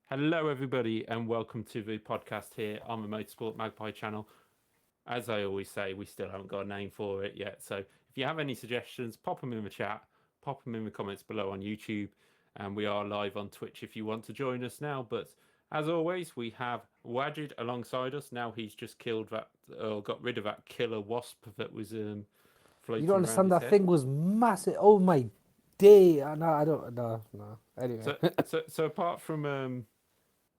Hello, everybody, and welcome to the podcast here on the Motorsport Magpie channel. As I always say, we still haven't got a name for it yet. So if you have any suggestions, pop them in the chat, pop them in the comments below on YouTube. And we are live on Twitch if you want to join us now. But as always, we have Wajid alongside us. Now he's just killed that, or got rid of that killer wasp that was You floating don't around understand, his that head. thing was massive. Oh my day. No, I don't. No. Anyway. So apart from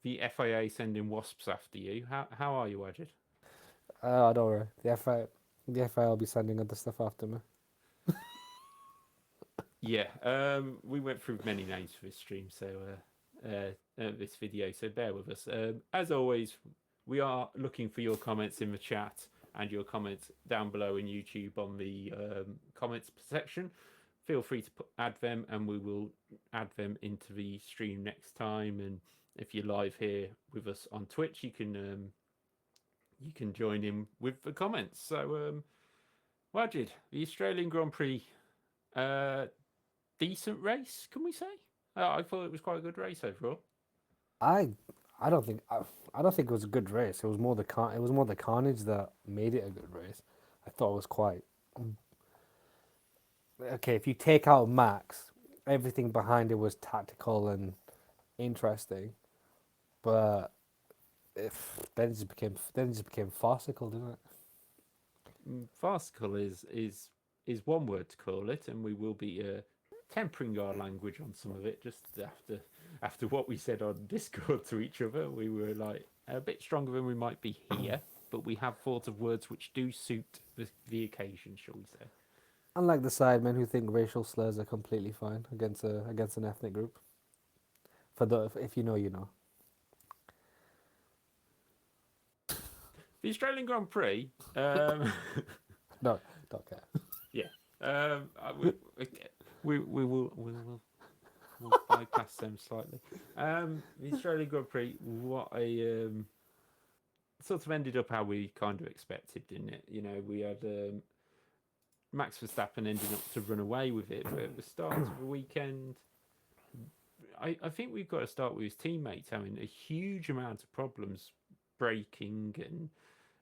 the FIA sending wasps after you, how are you, Wajid? Don't worry. The FI will be sending other stuff after me. Yeah, we went through many names for this stream, so this video, so bear with us. As always, we are looking for your comments in the chat and your comments down below in YouTube on the comments section. Feel free to add them, and we will add them into the stream next time. And if you're live here with us on Twitch, you can join in with the comments. So, Wajid, the Australian Grand Prix. Decent race, can we say? I thought it was quite a good race overall. I I don't think I don't think it was a good race. It was more the carnage that made it a good race. I thought it was quite okay. If you take out Max, everything behind it was tactical and interesting, but if then it just became farcical, didn't it? Farcical is one word to call it, and we will be tempering our language on some of it. Just after what we said on Discord to each other, we were like a bit stronger than we might be here, but we have thought of words which do suit the occasion, shall we say? Unlike the sidemen who think racial slurs are completely fine against an ethnic group. If you know, you know. The Australian Grand Prix. No, don't care. Yeah. We will bypass them slightly. The Australian Grand Prix, what a sort of ended up how we kind of expected, didn't it? You know, we had Max Verstappen ending up to run away with it, but at the start of the weekend, I think we've got to start with his teammates having a huge amount of problems braking, and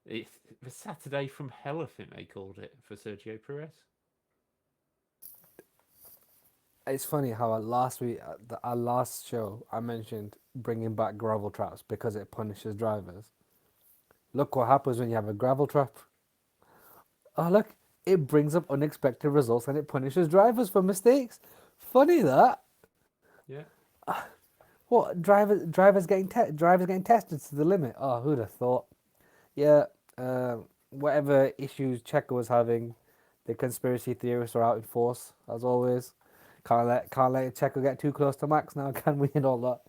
it's the Saturday from hell, I think they called it, for Sergio Perez. It's funny how our last show, I mentioned bringing back gravel traps because it punishes drivers. Look what happens when you have a gravel trap. Oh look, it brings up unexpected results and it punishes drivers for mistakes. Funny that. Yeah. What drivers getting tested to the limit? Oh, who'd have thought? Yeah. Whatever issues Checo was having, the conspiracy theorists are out in force as always. Can't let Checo get too close to Max now, can we? And all that.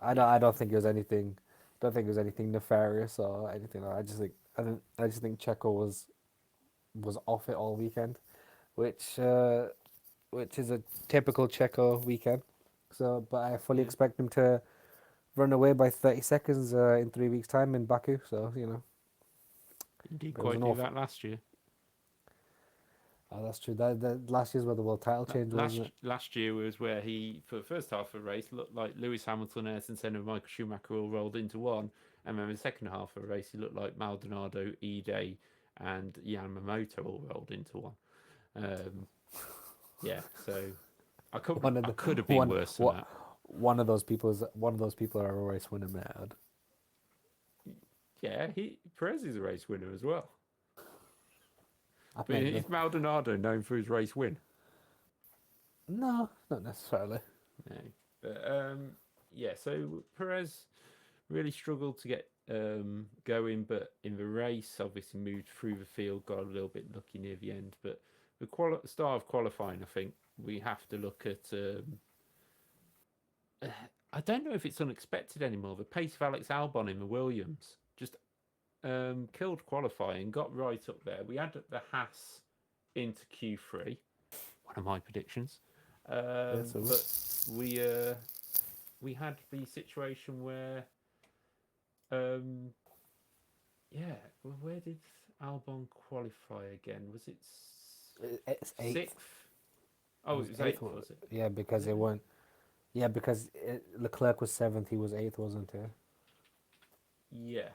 I don't think it was anything. Don't think it was anything nefarious or anything. I just think Checo was off it all weekend, which is a typical Checo weekend. So, but I fully expect him to run away by 30 seconds in 3 weeks' time in Baku. So you know, He did it was quite an do awful. that last year. Oh, that's true. That last year's where the world title change, wasn't it? Last year was where he, for the first half of the race, looked like Lewis Hamilton, Ayrton Senna, and Michael Schumacher all rolled into one, and then in the second half of the race, he looked like Maldonado, Ide, and Yamamoto all rolled into one. Yeah, so I could have been worse than that. One of those people are a race winner, mad. Yeah, Perez is a race winner as well. I But mean, is Maldonado known for his race win? no, not necessarily. No. But yeah, so Perez really struggled to get going, but in the race, obviously moved through the field, got a little bit lucky near the end. But the start of qualifying, I think we have to look at. I don't know if it's unexpected anymore. The pace of Alex Albon in the Williams just killed qualifying, got right up there. We had the Haas into Q3, one of my predictions. But we had the situation where, yeah, where did Albon qualify again? Was it It's eighth. sixth? Oh, it was eighth, was it? Yeah, because it went Yeah, because Leclerc was seventh, he was eighth, wasn't he? Yeah.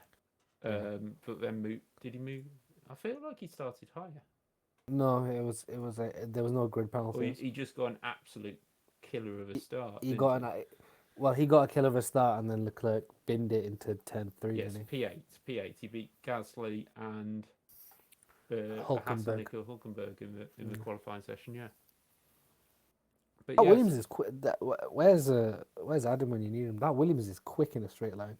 Yeah. But then did he move? I feel like he started higher. No, there was no grid Or penalties. he just got an absolute killer of a start, He didn't got he? well, he got a kill of a start, and then Leclerc binned it into 10-3, Yes, didn't P8. P8. He beat Gasly and he? Hassan Hulkenberg. Nico Hulkenberg in the Mm. qualifying session, yeah. But That yes, Williams is quick. Where's Adam when you need him? That Williams is quick in a straight line.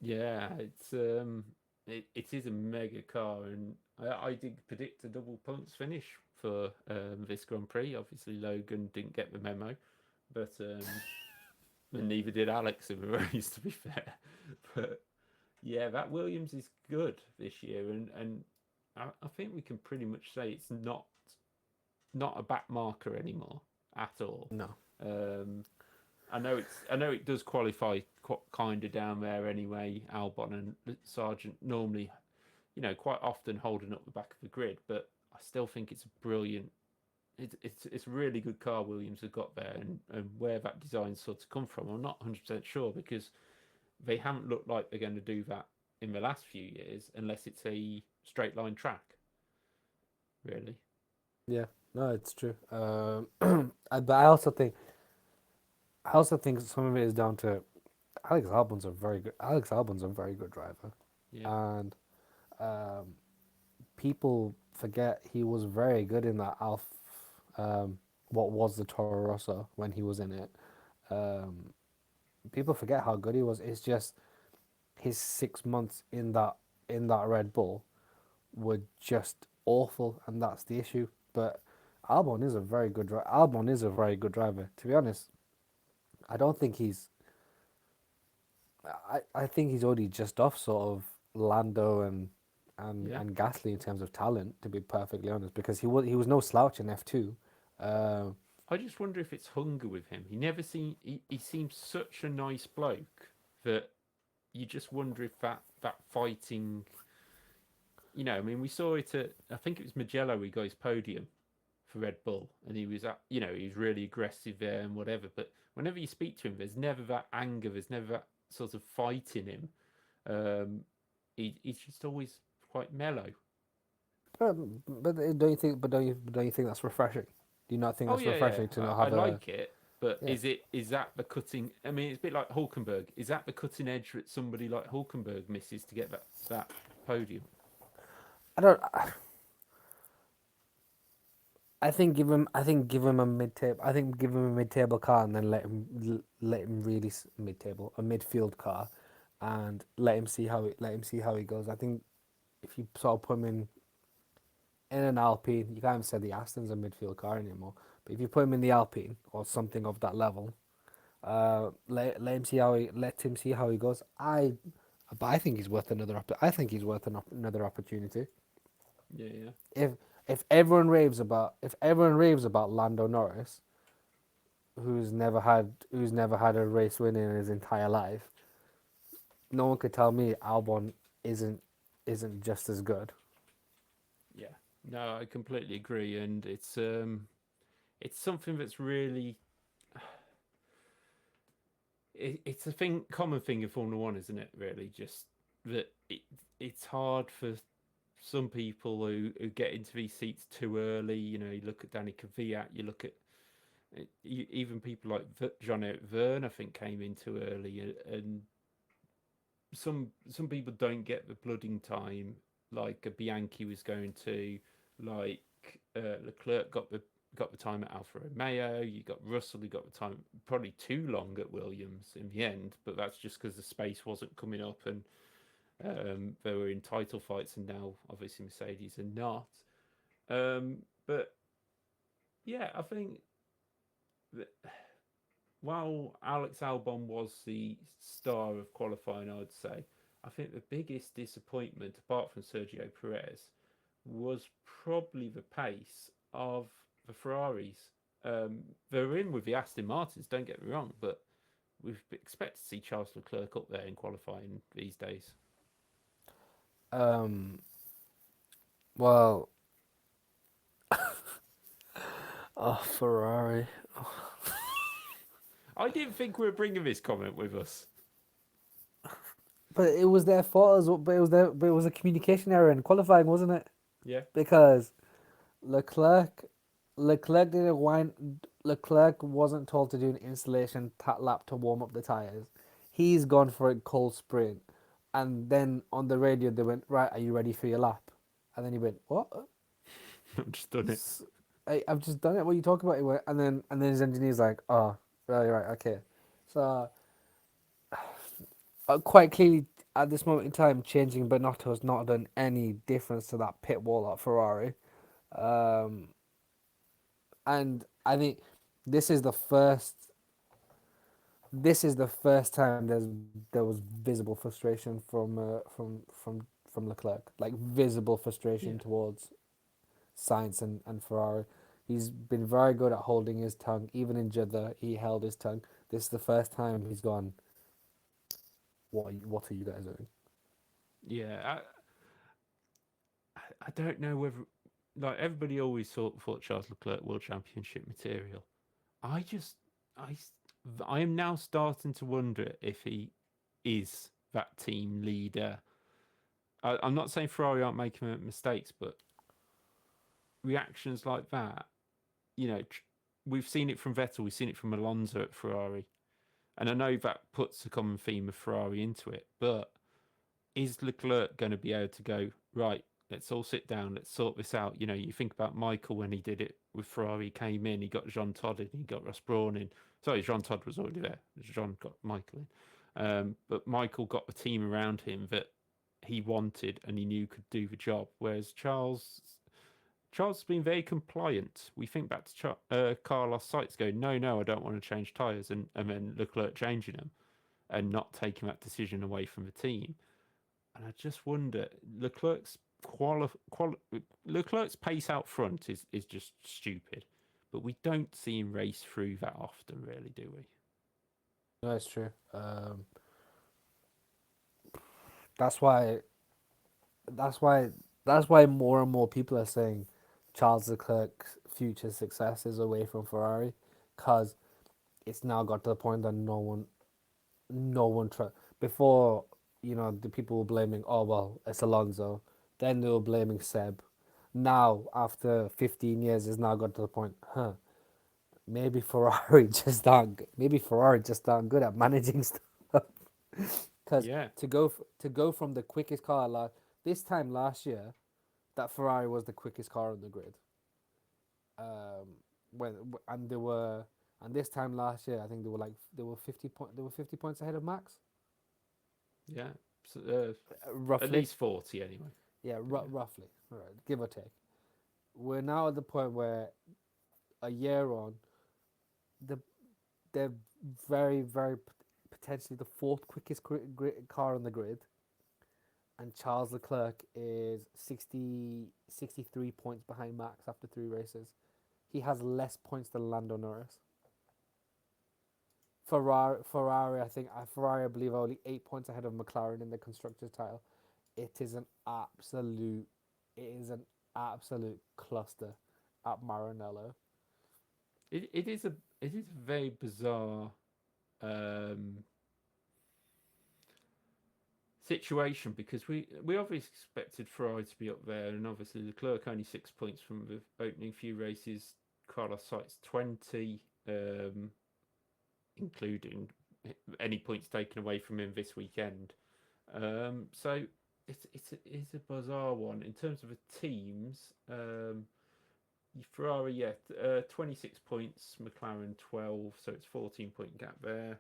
yeah, it is a mega car, and I did predict a double points finish for this Grand Prix. Obviously, Logan didn't get the memo, but and neither did Alex in the race, to be fair. But yeah, that Williams is good this year, and I think we can pretty much say it's not a back marker anymore at all. No. Um, I know it does qualify kind of down there anyway. Albon and Sargent normally, quite often holding up the back of the grid, but I still think it's a brilliant. It's a really good car Williams have got there, and where that design sort of come from, I'm not 100% sure because they haven't looked like they're going to do that in the last few years unless it's a straight line track, really. Yeah. No, it's true. But I also think some of it is down to Alex Albon's a very good. Alex Albon's a very good driver, Yeah, and um, people forget he was very good in that what was the Toro Rosso when he was in it. Um, People forget how good he was. It's just his 6 months in that Red Bull were just awful, and that's the issue. But Albon is a very good driver. To be honest, I don't think he's. I think he's already just off sort of Lando yeah. and Gasly in terms of talent. To be perfectly honest, because he was no slouch in F2. Uh, I just wonder if it's hunger with him. He seems such a nice bloke that you just wonder if that fighting. I mean, we saw it at I think it was Mugello. He got his podium for Red Bull, and he was he was really aggressive there and whatever. But whenever you speak to him, there's never that anger. There's never that sort of fight in him. Um, he's just always quite mellow. but don't you think that's refreshing? Do you not think Oh that's yeah, yeah. refreshing to not I have a like it, but yeah? is that the cutting? I mean, it's a bit like Hulkenberg. Is that the cutting edge that somebody like Hulkenberg misses to get that podium? I don't. I think give him a mid table. I think give him a mid table car and then let him really mid table a midfield car, and let him see how he goes. I think if you sort of put him in an Alpine, you can't even say the Aston's a midfield car anymore. But if you put him in the Alpine or something of that level, let him see how he goes. But I think he's worth I think he's worth another opportunity. Yeah, yeah, If if everyone raves about Lando Norris, who's never had a race win in his entire life, no one could tell me Albon isn't isn't just as good. yeah. No, I completely agree, and it's something that's really it's a common thing in Formula One, isn't it? Really, just that it's hard for some people who get into these seats too early. You look at Danny Kvyat, you look at even people like Jean-Eric Verne, I think, came in too early, and some people don't get the blooding time like a Bianchi was going to, like Leclerc got the time at Alfa Romeo. You got Russell, who got the time probably too long at Williams in the end, but that's just because the space wasn't coming up and they were in title fights, and now obviously Mercedes are not. But yeah, I think that while Alex Albon was the star of qualifying, I'd say, I think the biggest disappointment, apart from Sergio Perez, was probably the pace of the Ferraris. They're in with the Aston Martins, don't get me wrong, but we expect to see Charles Leclerc up there in qualifying these days. Um, well, oh Ferrari. I didn't think we were bringing this comment with us. But it was their fault as well. But it was a communication error in qualifying, wasn't it? Yeah. Because Leclerc didn't wind. Leclerc wasn't told to do an installation lap to warm up the tires. He's gone for a cold sprint, and then on the radio they went, "Right, are you ready for your lap?" And then he went, "What? I've just done it. I've just done it. What are you talking about?" He went, and then his engineer's like, "Oh, right, okay." So quite clearly at this moment in time, changing Benotto has not done any difference to that pit wall at Ferrari. And I think this is the first. This is the first time there was visible frustration from Leclerc, like visible frustration Yeah. towards Sainz and Ferrari. He's been very good at holding his tongue. Even in Jeddah, he held his tongue. This is the first time he's gone, what are you guys doing? Yeah. I don't know whether, like, everybody always thought Charles Leclerc World Championship material. I just, I, I am now starting to wonder if he is that team leader. I'm not saying Ferrari aren't making mistakes, but reactions like that, we've seen it from Vettel, we've seen it from Alonso at Ferrari, and I know that puts the common theme of Ferrari into it, but is Leclerc going to be able to go, right, let's all sit down, let's sort this out? You think about Michael when he did it with Ferrari, he came in, he got Jean Todt in, he got Ross Brawn in. Sorry, Jean Todt was already there. Jean got Michael in. But Michael got the team around him that he wanted and he knew could do the job. Whereas Charles has been very compliant. We think back to Carlos Sainz going, no, I don't want to change tyres, and then Leclerc changing them and not taking that decision away from the team. And I just wonder, Leclerc's pace out front is just stupid, but we don't see him race through that often, really, do we? No, it's true. That's why. That's why. That's why more and more people are saying Charles Leclerc's future success is away from Ferrari, because it's now got to the point that no one before, the people were blaming, oh well, it's Alonso, then they were blaming Seb. Now after 15 years, it's now got to the point, maybe Ferrari just aren't good at managing stuff. Because Yeah, to go from the quickest car this time last year, that Ferrari was the quickest car on the grid. When and they were and this time last year, I think they were 50 points ahead of Max. yeah. So, at Roughly. least 40 anyway. Yeah, Yeah, roughly. All right, give or take. We're now at the point where a year on, the they're very potentially the fourth quickest car on the grid, and Charles Leclerc is 63 points behind Max after 3 races. He has less points than Lando Norris. Ferrari, I believe, are only 8 points ahead of McLaren in the constructors' title. It is an absolute, it is an absolute cluster at Maranello. it is a very bizarre um, situation, because we obviously expected Ferrari to be up there, and obviously Leclerc only 6 points from the opening few races. Carlos Sainz 20, including any points taken away from him this weekend. So it's a bizarre one in terms of the teams. Ferrari, yeah, 26 points, McLaren 12, so it's 14-point gap there.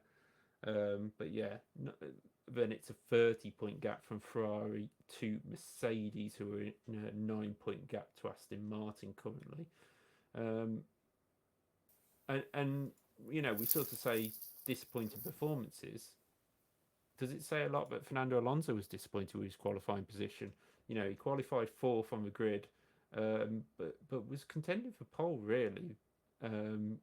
But yeah, then it's a 30-point gap from Ferrari to Mercedes, who are in a 9-point gap to Aston Martin currently. Um, and we sort of say disappointing performances. Does it say a lot that Fernando Alonso was disappointed with his qualifying position? He qualified fourth on the grid, but was contending for pole really, and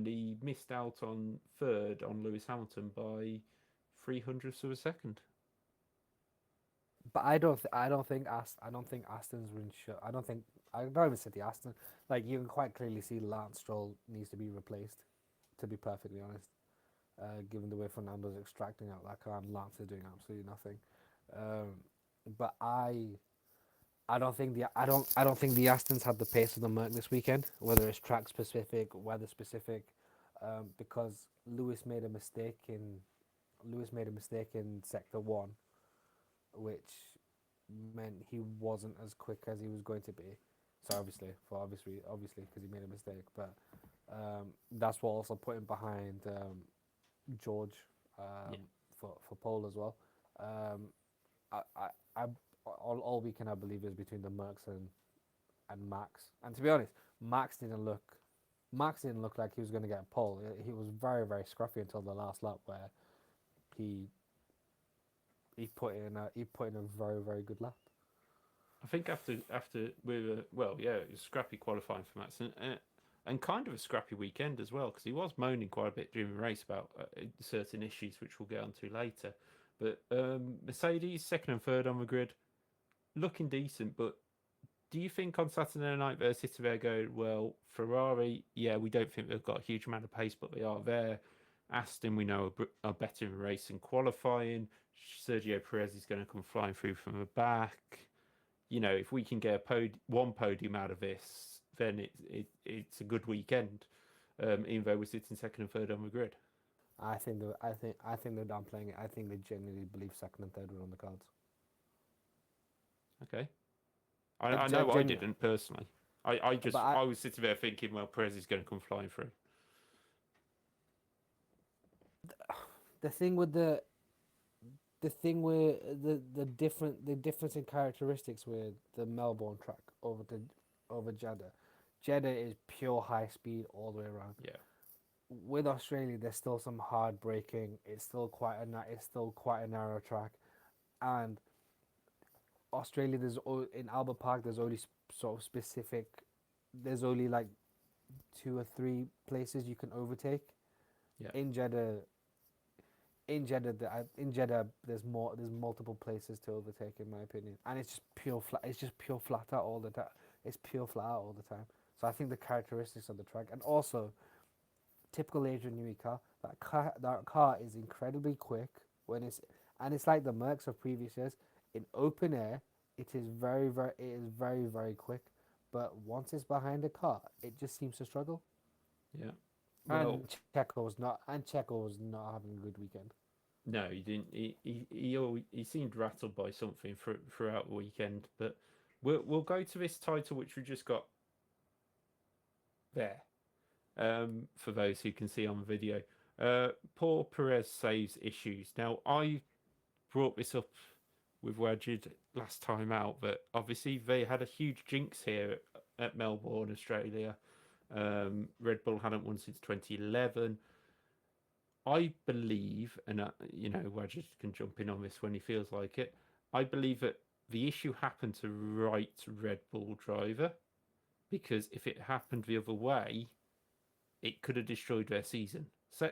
he missed out on third on Lewis Hamilton by 300ths of a second. But I don't think Aston's been sure. I don't even say the Aston. Like, you can quite clearly see Lance Stroll needs to be replaced. To be perfectly honest, given the way Fernando's extracting out that car and Lance is doing absolutely nothing. But I don't think the Astons had the pace of the Merc this weekend, whether it's track specific, weather specific, because Lewis made a mistake in sector one, which meant he wasn't as quick as he was going to be. So obviously because he made a mistake, but that's what also put him behind George for pole as well. I all weekend I believe is between the Mercs and Max. And to be honest, Max didn't look like he was going to get a pole. He was very very scruffy until the last lap where he put in a very very good lap. I think after we were it was scrappy qualifying for Max and kind of a scrappy weekend as well because he was moaning quite a bit during the race about certain issues which we'll get onto later. But Mercedes second and third on the grid, looking decent. But do you think on Saturday night versus Italy, well, Ferrari, we don't think they've got a huge amount of pace, but they are there. Aston, we know, are better in race and qualifying. Sergio Perez is going to come flying through from the back. You know, if we can get one podium out of this, then it's a good weekend. Even though we're sitting second and third on the grid. I think they're downplaying it. I think they genuinely believe second and third were on the cards. Okay. I know I didn't personally. I was sitting there thinking, well, Perez is going to come flying through. The difference in characteristics with the Melbourne track over Jeddah. Jeddah is pure high speed all the way around. Yeah. With Australia, there's still some hard braking. It's still quite a narrow track, and Australia in Albert Park there's only sort of specific. There's only like 2 or 3 places you can overtake. Yeah. In Jeddah, there's multiple places to overtake in my opinion, and it's just pure flat. It's just pure flat out all the time. It's pure flat out all the time. So I think the characteristics of the track, and also typical Adrian Newey car. That car is incredibly quick it's like the Mercs of previous years. In open air, it is very very quick, but once it's behind a car, it just seems to struggle. Yeah. Well, and Checo was not having a good weekend. No, he didn't. He seemed rattled by something throughout the weekend. But we'll go to this title which we just got there. For those who can see on the video, poor Perez saves issues. Now I brought this up with Wajid last time out, but obviously they had a huge jinx here at Melbourne, Australia. Red Bull hadn't won since 2011. I believe, and Wajid can jump in on this when he feels like it. I believe that the issue happened to right Red Bull driver, because if it happened the other way, it could have destroyed their season. So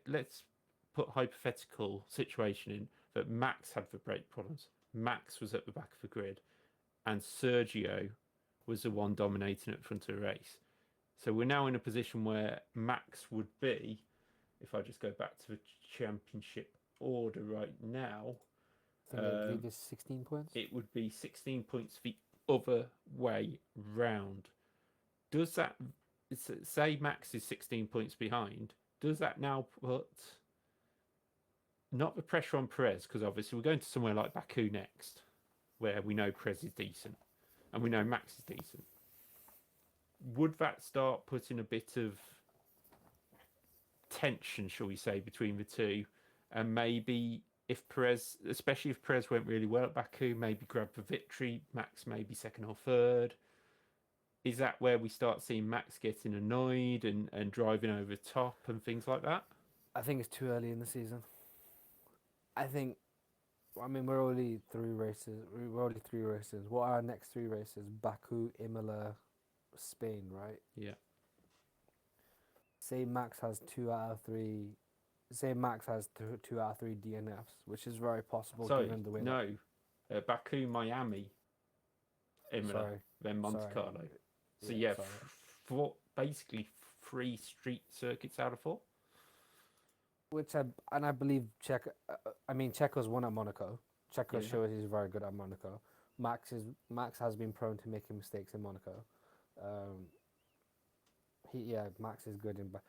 let's put hypothetical situation in that Max had the brake problems. Max was at the back of the grid, and Sergio was the one dominating at the front of the race. So we're now in a position where Max would be, if I just go back to the championship order right now, I believe it's 16 points. It would be 16 points the other way round. Does that, say Max is 16 points behind, does that now put not the pressure on Perez, because obviously we're going to somewhere like Baku next, where we know Perez is decent and we know Max is decent. Would that start putting a bit of tension, shall we say, between the two? And maybe if Perez, especially if Perez went really well at Baku, maybe grab the victory, Max maybe second or third. Is that where we start seeing Max getting annoyed and driving over the top and things like that? I think it's too early in the season. We're only 3 races. What are our next 3 races? Baku, Imola, Spain, right? Yeah. Say Max has 2 out of 3. Say Max has 2 out of 3 DNFs, which is very possible given the way. No, Baku, Miami, Imola, then Monte Carlo. So basically 3 street circuits out of 4. I believe Checo's won at Monaco. Checo Yeah, shows he's very good at Monaco. Max has been prone to making mistakes in Monaco. Um, Max is good in. But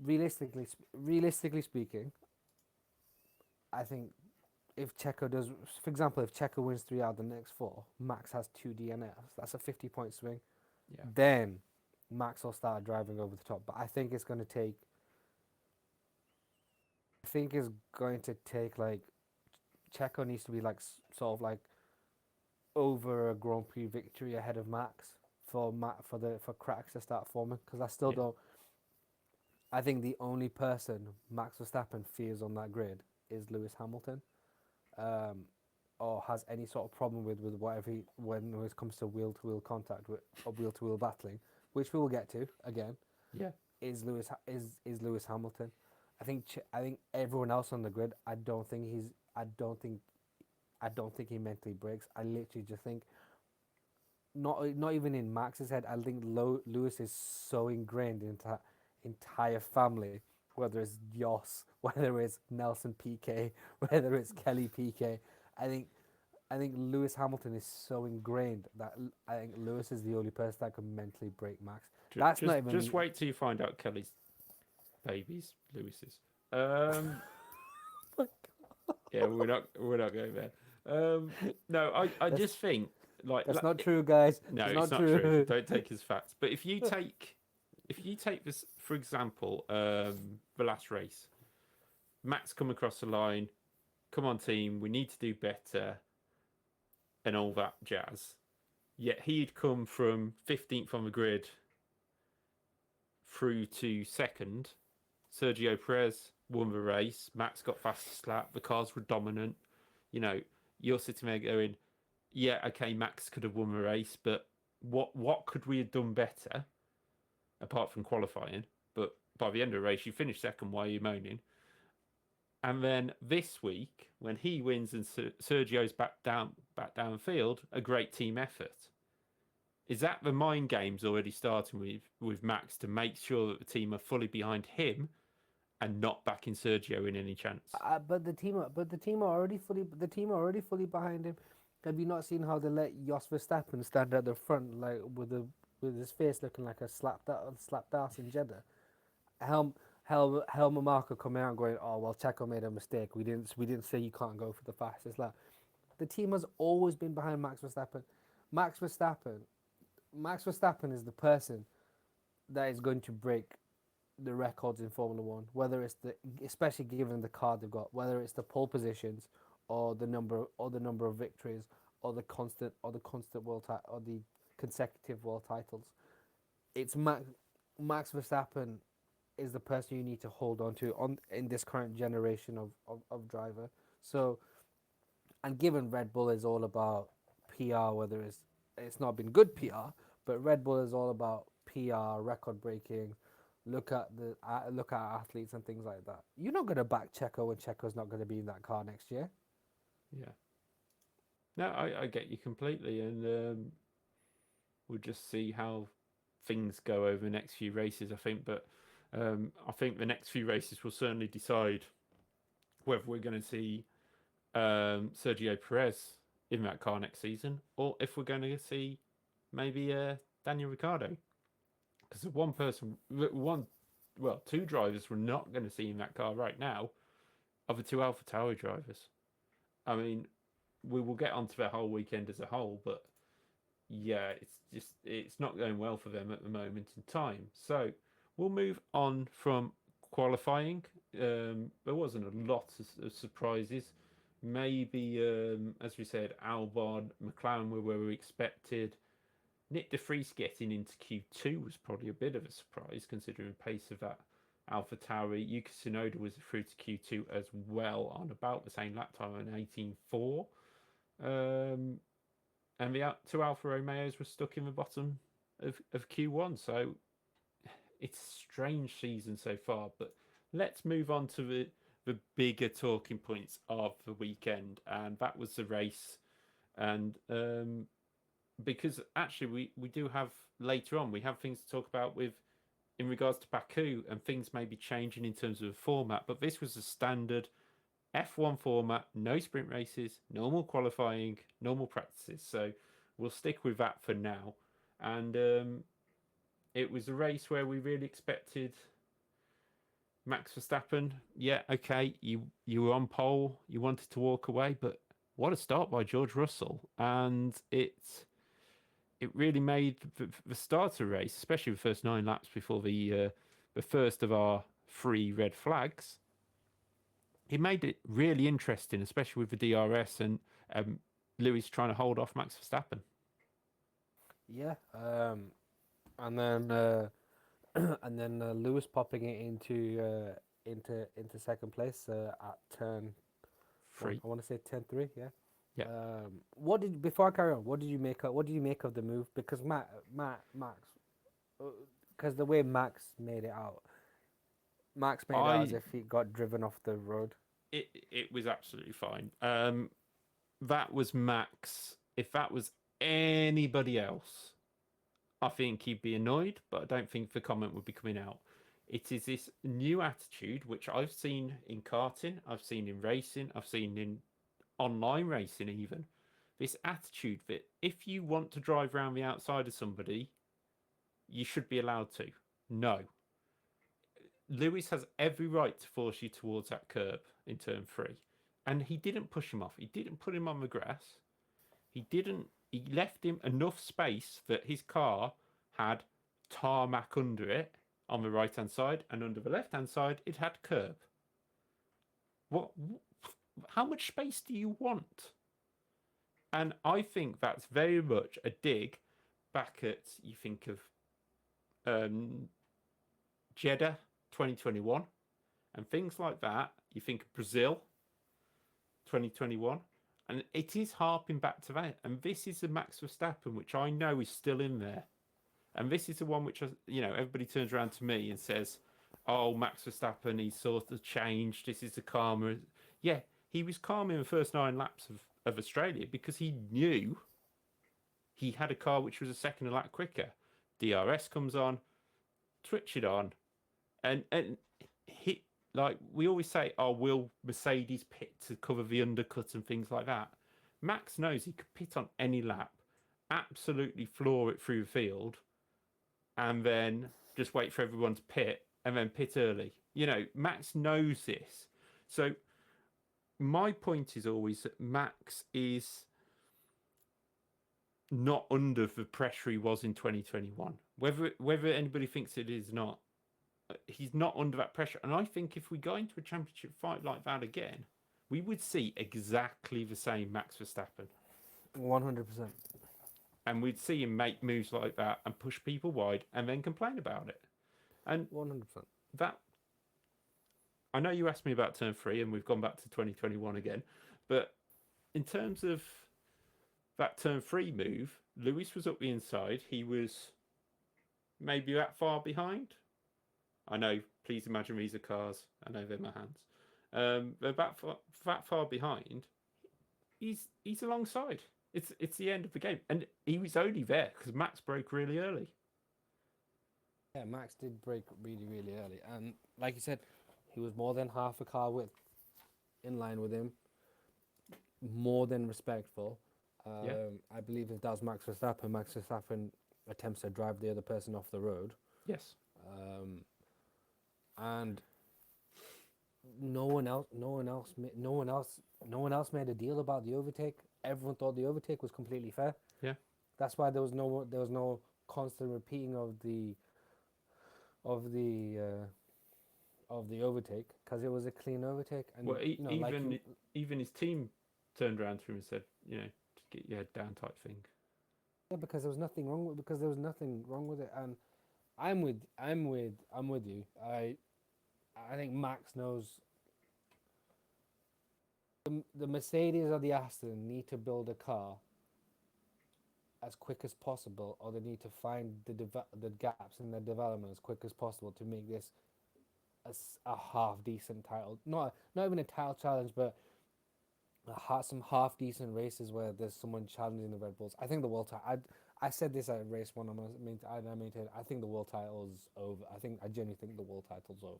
realistically speaking, I think if Checo does, for example, if Checo wins 3 out of the next 4, Max has 2 DNFs. That's a 50-point swing. yeah, Then Max will start driving over the top. But I think it's going to take. I think it's going to take like Checo needs to be like sort of like over a Grand Prix victory ahead of Max for cracks to start forming, because I still yeah. don't. I think the only person Max Verstappen fears on that grid is Lewis Hamilton, um, or has any sort of problem with whatever when it comes to wheel to wheel contact or wheel to wheel battling, which we will get to again. Yeah. Is Lewis Hamilton? I think everyone else on the grid. I don't think he mentally breaks. I literally just think not even in Max's head. I think Lewis is so ingrained into that entire family, whether it's Yoss, whether it's Nelson PK, whether it's Kelly PK. I think I think Lewis Hamilton is so ingrained that I think Lewis is the only person that can mentally break Max. That's not Just even. wait till you find out Kelly's babies, Lewis's. Um, yeah, we're not going there. No, I That's just think that's not true, guys. no, That's it's not not true. true. Don't take his facts. But if you take this for example, the last race, Max come across the line. Come on, team, we need to do better, and all that jazz. Yet he'd come from 15th on the grid through to second. Sergio Perez won the race. Max got fastest lap. The cars were dominant. You know, you're sitting there going, yeah, okay, Max could have won the race, but what could we have done better apart from qualifying? But by the end of the race, you finished second. Why are you moaning? And then this week, when he wins and Sergio's back downfield, a great team effort. Is that the mind games already starting with Max to make sure that the team are fully behind him and not backing Sergio in any chance? The team are already fully behind him. Have you not seen how they let Jos Verstappen stand at the front like with his face looking like a slapped ass in Jeddah? Helmut Marko coming out going, oh well, Checo made a mistake. We didn't say you can't go for the fastest lap. The team has always been behind Max Verstappen. Max Verstappen, Max Verstappen is the person that is going to break the records in Formula One. Whether it's especially given the car they've got, whether it's the pole positions or the number of victories or the constant or the consecutive world titles. It's Max Verstappen is the person you need to hold on to in this current generation of driver. So, and given Red Bull is all about PR, whether it's not been good PR, but Red Bull is all about PR, record breaking. Look at athletes and things like that. You're not going to back Checo when Checo's not going to be in that car next year. Yeah. No, I get you completely, and we'll just see how things go over the next few races, I think. But I think the next few races will certainly decide whether we're going to see Sergio Perez in that car next season, or if we're going to see maybe Daniel Ricciardo. Because two drivers we're not going to see in that car right now are the two AlphaTauri drivers. I mean, we will get onto the whole weekend as a whole, but yeah, it's not going well for them at the moment in time. So we'll move on from qualifying. There wasn't a lot of surprises. Maybe, as we said, Albon, McLaren were where we expected. Nick de Vries getting into Q2 was probably a bit of a surprise considering the pace of that AlphaTauri. Yuki Tsunoda was through to Q2 as well on about the same lap time on 18.4. And the two Alfa Romeos were stuck in the bottom of Q1. So it's a strange season so far. But let's move on to the bigger talking points of the weekend. And that was the race. And because actually we do have later on, we have things to talk about with in regards to Baku, and things may be changing in terms of the format, but this was a standard F1 format, no sprint races, normal qualifying, normal practices. So we'll stick with that for now. And it was a race where we really expected Max Verstappen. Yeah, okay, you were on pole, you wanted to walk away, but what a start by George Russell. And it really made the start of the race, especially the first 9 laps before the first of our 3 red flags. It made it really interesting, especially with the DRS and Lewis trying to hold off Max Verstappen. Yeah, and then Lewis popping it into second place at turn 3. I want to say turn 3. Yeah. Yeah. Before I carry on? What did you make of the move? Because Max, because the way Max made it out, Max made it out as if he got driven off the road. It was absolutely fine. That was Max. If that was anybody else, I think he'd be annoyed, but I don't think the comment would be coming out. It is this new attitude, which I've seen in karting, I've seen in racing, I've seen in online racing even. This attitude that if you want to drive around the outside of somebody, you should be allowed to. No. Lewis has every right to force you towards that curb in turn 3. And he didn't push him off. He didn't put him on the grass. He left him enough space that his car had tarmac under it on the right hand side, and under the left hand side it had curb. How much space do you want? And I think that's very much a dig back at, you think of Jeddah 2021 and things like that. You think of Brazil 2021, and it is harping back to that. And this is the Max Verstappen, which I know is still in there. And this is the one which, everybody turns around to me and says, oh, Max Verstappen, he's sort of changed. This is the calmer. Yeah, he was calm in the first 9 laps of Australia because he knew he had a car which was a second a lap quicker. DRS comes on, switch it on, and he, like we always say, oh, will Mercedes pit to cover the undercut and things like that? Max knows he could pit on any lap, absolutely floor it through the field, and then just wait for everyone to pit and then pit early. Max knows this. So my point is always that Max is not under the pressure he was in 2021. Whether anybody thinks it is not, he's not under that pressure. And I think if we go into a championship fight like that again, we would see exactly the same Max Verstappen. 100%. And we'd see him make moves like that and push people wide and then complain about it. And 100%. That, I know you asked me about turn 3 and we've gone back to 2021 again, but in terms of that turn 3 move, Lewis was up the inside. He was maybe that far behind. I know, please imagine these are cars. I know they're my hands. They're that far behind. He's alongside. It's the end of the game. And he was only there because Max broke really early. Yeah, Max did break really, really early. And like you said, he was more than half a car width in line with him. More than respectful. I believe if that was Max Verstappen attempts to drive the other person off the road. Yes. And no one else made a deal about the overtake. Everyone thought the overtake was completely fair. Yeah. That's why there was no constant repeating of the overtake, because it was a clean overtake. And well, even his team turned around to him and said, to get your head down type thing. Yeah, because there was nothing wrong with it, and I'm with you. I think Max knows the Mercedes or the Aston need to build a car as quick as possible, or they need to find the gaps in their development as quick as possible to make this a half decent title. Not even a title challenge, but some half decent races where there's someone challenging the Red Bulls. I think the world title. I said this at race one. I maintain. I think the world title's over. I genuinely think the world title's over.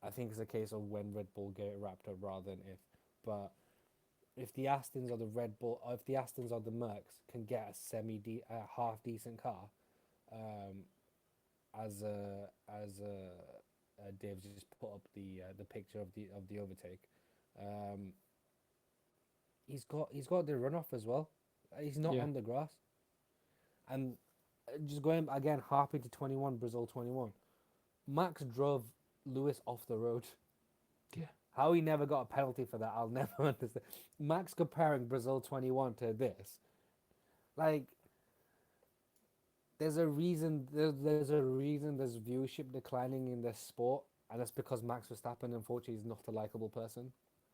I think it's a case of when Red Bull get it wrapped up rather than if. But if the Astons or the Red Bull, or if the Astons or the Mercs can get a half decent car, as Dave's just put up the picture of the overtake, he's got the runoff as well. He's not on the grass, and just going again, harping to 21 Brazil 21. Max drove Lewis off the road. Yeah. How he never got a penalty for that, I'll never understand. Max comparing Brazil 21 to this, like, there's a reason. There's a reason there's viewership declining in this sport, and that's because Max Verstappen, unfortunately, is not a likable person.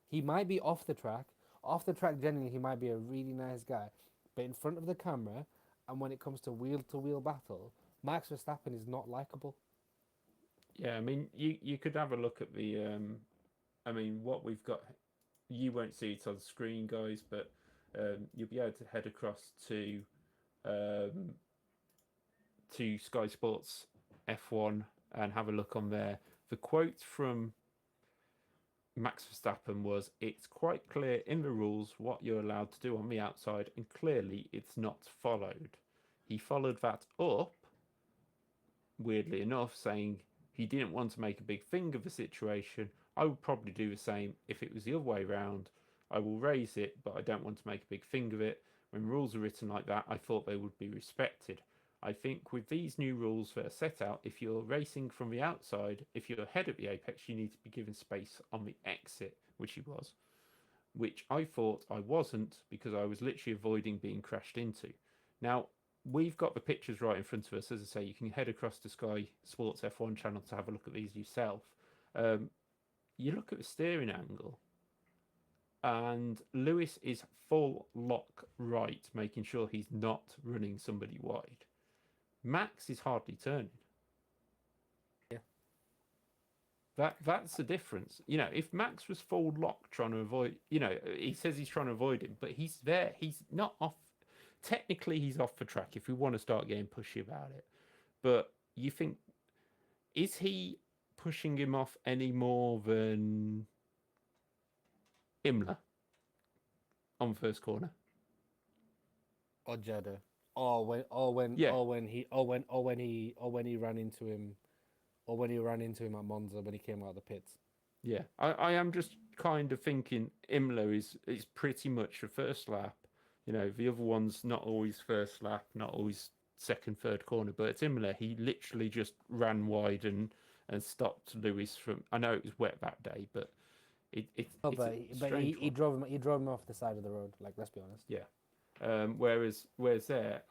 He might be off the track. Off the track, generally, he might be a really nice guy, but in front of the camera, and when it comes to wheel battle, Max Verstappen is not likable. Yeah, I mean, you could have a look at the, I mean, what we've got. You won't see it on the screen, guys, but you'll be able to head across to Sky Sports F1 and have a look on there. The quote from Max Verstappen was, "It's quite clear in the rules what you're allowed to do on the outside, and clearly it's not followed." He followed that up, weirdly enough, saying he didn't want to make a big thing of the situation. I would probably do the same if it was the other way around. I will raise it, but I don't want to make a big thing of it. When rules are written like that, I thought they would be respected. I think with these new rules that are set out, if you're racing from the outside, if you're ahead at the apex, you need to be given space on the exit, which he was, which I thought I wasn't, because I was literally avoiding being crashed into. Now, we've got the pictures right in front of us. As I say, you can head across to Sky Sports F1 channel to have a look at these yourself. You look at the steering angle, and Lewis is full lock right, making sure he's not running somebody wide. Max is hardly turning. Yeah. That's the difference. You know, if Max was full lock trying to avoid, you know, he says he's trying to avoid him, but he's there. He's not off. Technically, he's off the track if we want to start getting pushy about it. But you think, is he pushing him off any more than Imler on first corner? Or Jeddah. Or when he ran into him, or when he ran into him at Monza when he came out of the pits. Yeah, I am just kind of thinking Imler is pretty much a first lap. You know, the other one's not always first lap, not always second, third corner, but it's Imler. He literally just ran wide and stopped Lewis from. I know it was wet that day, but he drove him off the side of the road. Like, let's be honest. Yeah. Whereas there,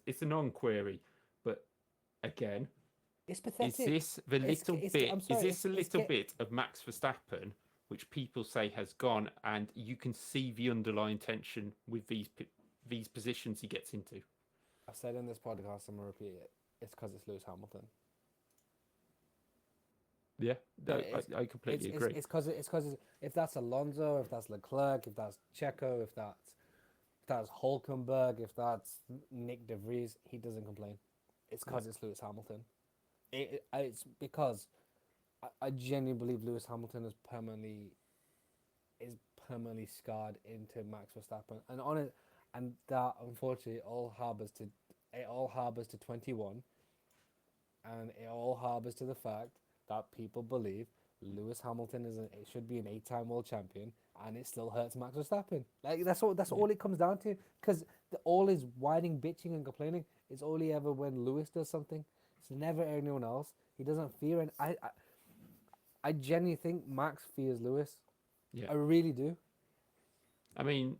it's a non-query, but again, it's pathetic. Is this the little bit? Is this a little bit of Max Verstappen, which people say has gone, and you can see the underlying tension with these positions he gets into? I've said in this podcast, I'm gonna repeat it. It's because it's Lewis Hamilton. Yeah, I completely agree. It's because if that's Alonso, if that's Leclerc, if that's Checo, if that's Hulkenberg, if that's Nick De Vries, he doesn't complain. It's because it's Lewis Hamilton. It's because I genuinely believe Lewis Hamilton is permanently scarred into Max Verstappen, and that unfortunately all harbors to 21, and it all harbors to the fact that people believe Lewis Hamilton should be an 8-time world champion, and it still hurts Max Verstappen. Like, that's all it comes down to, because all his whining, bitching, and complaining is only ever when Lewis does something. It's never anyone else. He doesn't fear, and I genuinely think Max fears Lewis. Yeah, I really do. I mean,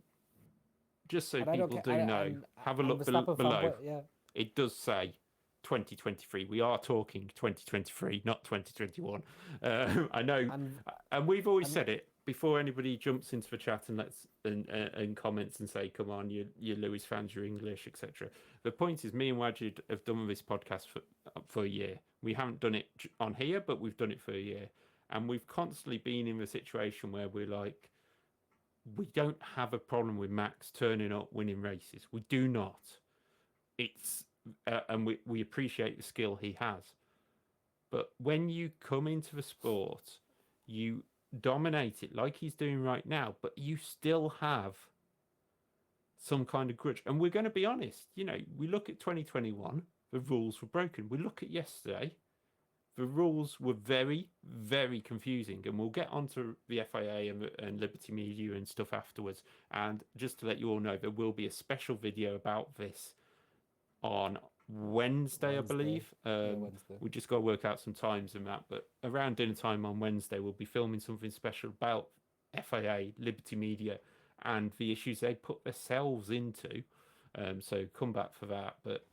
just so And people do know, have a look below. Fanboy, yeah. It does say 2023. We are talking 2023, not 2021. I know, and we've always said it before anybody jumps into the chat and comments and say, "Come on, you Lewis fans, you're English, etc." The point is, me and Wajid have done this podcast for a year. We haven't done it on here, but we've done it for a year, and we've constantly been in the situation where we're like, we don't have a problem with Max turning up, winning races. We do not. It's and we appreciate the skill he has. But when you come into the sport, you dominate it like he's doing right now, but you still have some kind of grudge. And we're going to be honest, we look at 2021, the rules were broken. We look at yesterday, the rules were very, very confusing. And we'll get onto the FIA and Liberty Media and stuff afterwards. And just to let you all know, there will be a special video about this on Wednesday, I believe. Wednesday. We just got to work out some times and that. But around dinner time on Wednesday, we'll be filming something special about FIA, Liberty Media, and the issues they put themselves into. So come back for that. But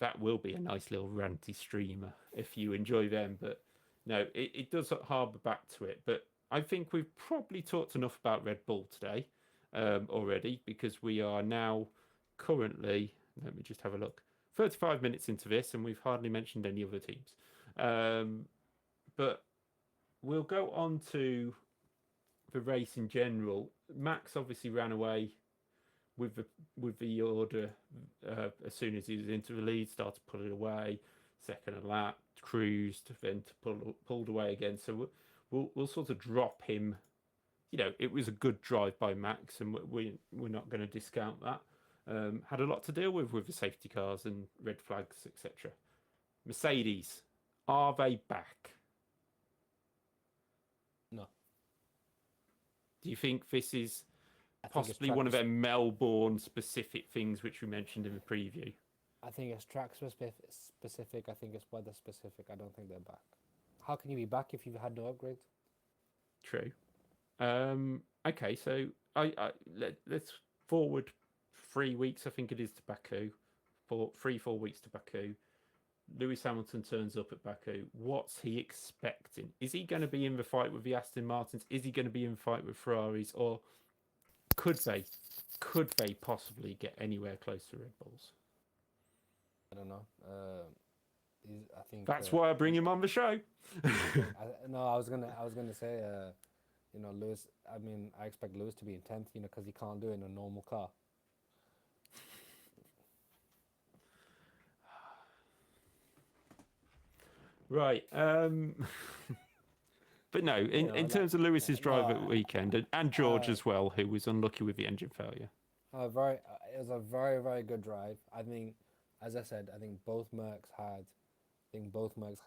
that will be a nice little ranty streamer if you enjoy them. But no, it does harbour back to it. But I think we've probably talked enough about Red Bull today already, because we are now currently, let me just have a look, 35 minutes into this, and we've hardly mentioned any other teams. But we'll go on to the race in general. Max obviously ran away with the order as soon as he was into the lead, started pulling away, second lap, cruised, then pulled away again. So we'll sort of drop him. It was a good drive by Max, and we're not going to discount that. Had a lot to deal with the safety cars and red flags, etc. Mercedes, are they back? No. Do you think this is possibly one of their Melbourne specific things which we mentioned in the preview? I think it's track specific. I think it's weather specific. I don't think they're back. How can you be back if you've had no upgrades? True. Okay, so let's forward 3 weeks, I think it is, to Baku. 4 weeks to Baku. Lewis Hamilton turns up at Baku. What's he expecting? Is he going to be in the fight with the Aston Martins? Is he going to be in the fight with Ferraris? Or could they possibly get anywhere close to Red Bulls? I don't know. I think that's why I bring him on the show. I was gonna say, Lewis. I mean, I expect Lewis to be in 10th, because he can't do it in a normal car. Right. But no, in terms of Lewis's drive at the weekend, and George as well, who was unlucky with the engine failure. It was a very, very good drive. I think, as I said, both Mercs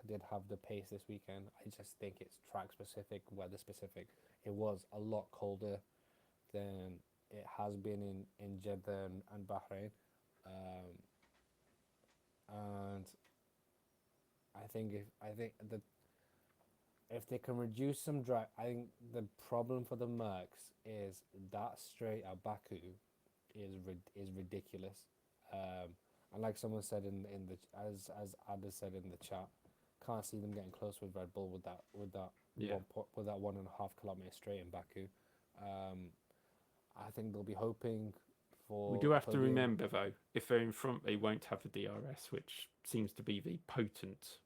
did have the pace this weekend. I just think it's track specific, weather specific. It was a lot colder than it has been in Jeddah and Bahrain, and I think if they can reduce some drag, I think the problem for the Mercs is that straight at Baku is ridiculous. And like someone said as Ada said in the chat, can't see them getting close with Red Bull with that 1.5 kilometer straight in Baku. I think they'll be hoping for. We do have to remember though, if they're in front, they won't have the DRS, which seems to be the potent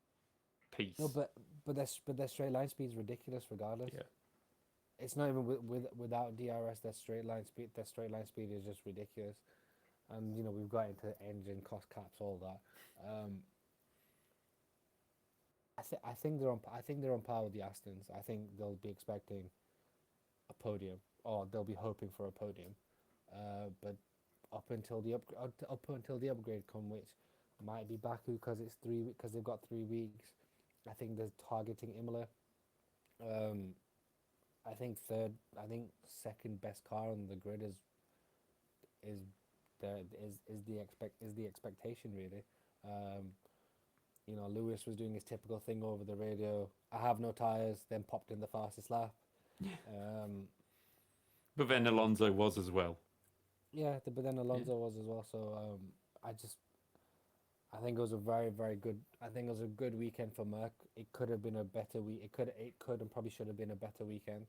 piece. No, but their straight line speed is ridiculous regardless. Yeah. It's not even without DRS. Their straight line speed is just ridiculous, and we've got into engine cost caps, all that. I think they're on par with the Astons. I think they'll be expecting a podium, or they'll be hoping for a podium. But up until the upgrade come, which might be Baku because they've got 3 weeks. I think they're targeting Imola. I think second best car on the grid is the expectation really. Lewis was doing his typical thing over the radio. I have no tires. Then popped in the fastest lap. But then Alonso was as well. Yeah, but then Alonso was as well. So I think it was a very, very good. I think it was a good weekend for Merc. It could have been a better week. It could and probably should have been a better weekend.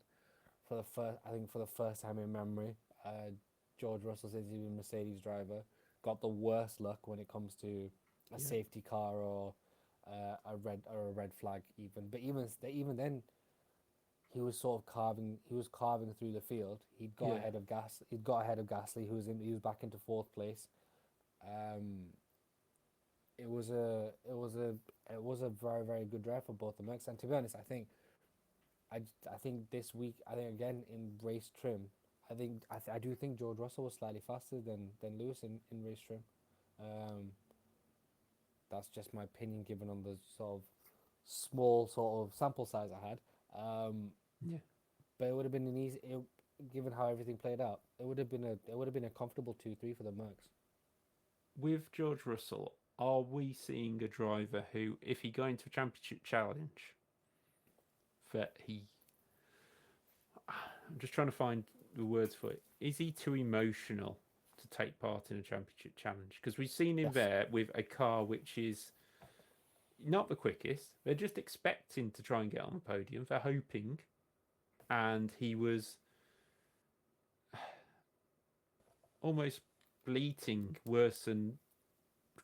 For the first time in memory, George Russell says he's a Mercedes driver. Got the worst luck when it comes to a safety car or a red flag even. But even then, he was sort of carving through the field. He'd got Yeah. ahead of Gasly, he was back into fourth place. Um, it was a very, very good drive for both the Mercs. And to be honest, I think this week, I think again in race trim, I do think George Russell was slightly faster than Lewis in race trim. Um, that's just my opinion given on the sort of small sort of sample size I had. Yeah. But it would have been given how everything played out, it would have been a comfortable 2-3 for the Mercs. With George Russell, are we seeing a driver who, if he got into a championship challenge, that he, I'm just trying to find the words for it. Is he too emotional to take part in a championship challenge? Because we've seen him Yes. there with a car which is not the quickest. They're just expecting to try and get on the podium. They're hoping. And he was almost bleating worse than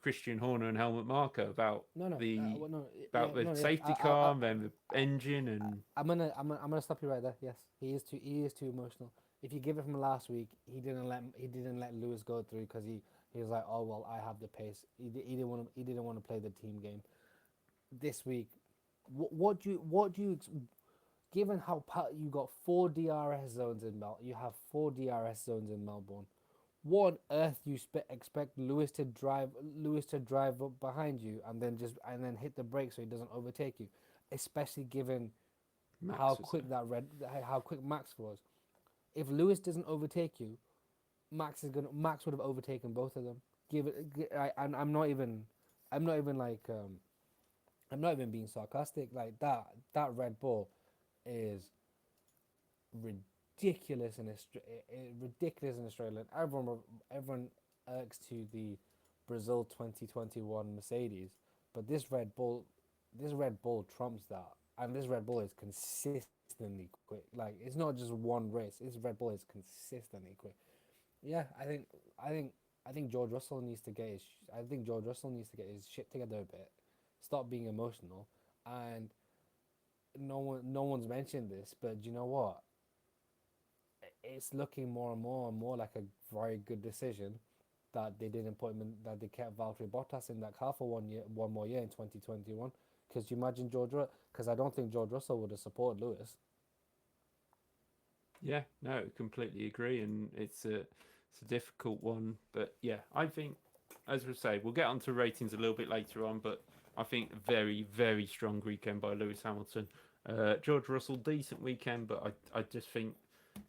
Christian Horner and Helmut Marko about the safety car and then the engine and I'm gonna stop you right there. Yes, he is too emotional. If you give it from last week, he didn't let Lewis go through because he was like, oh well, I have the pace. He didn't want to play the team game. This week, what do you given how you got 4 DRS zones in you have 4 DRS zones in Melbourne. What on earth you expect Lewis to drive up behind you and then hit the brakes so he doesn't overtake you, especially given how quick Max was. If Lewis doesn't overtake you, Max would have overtaken both of them. I'm not even being sarcastic. Like that Red Bull is ridiculous in Australia. And everyone irks to the Brazil 2021 Mercedes, but this Red Bull trumps that, and this Red Bull is consistently quick. Like it's not just one race. This Red Bull is consistently quick. Yeah, I think George Russell needs to get his shit together a bit, stop being emotional, and no one's mentioned this, but you know what? It's looking more and more like a very good decision that they didn't put him in, that they kept Valtteri Bottas in that car for 1 more year in 2021. Because you imagine because I don't think George Russell would have supported Lewis. yeah, no, completely agree, and it's a difficult one, but yeah, I think, as we say, we'll get onto ratings a little bit later on, but I think very, very strong weekend by Lewis Hamilton. George Russell, decent weekend, but I just think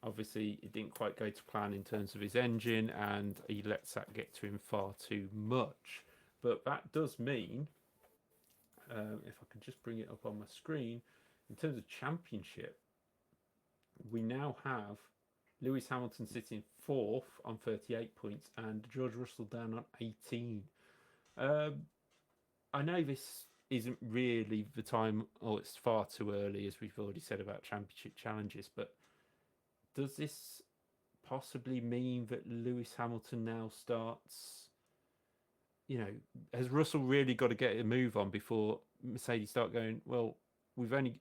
obviously it didn't quite go to plan in terms of his engine, and he lets that get to him far too much. But that does mean, if I could just bring it up on my screen, in terms of championship, we now have Lewis Hamilton sitting 4th on 38 points and George Russell down on 18. I know this isn't really the time, or it's far too early, as we've already said about championship challenges, but does this possibly mean that Lewis Hamilton now starts, has Russell really got to get a move on before Mercedes start going, well, we've only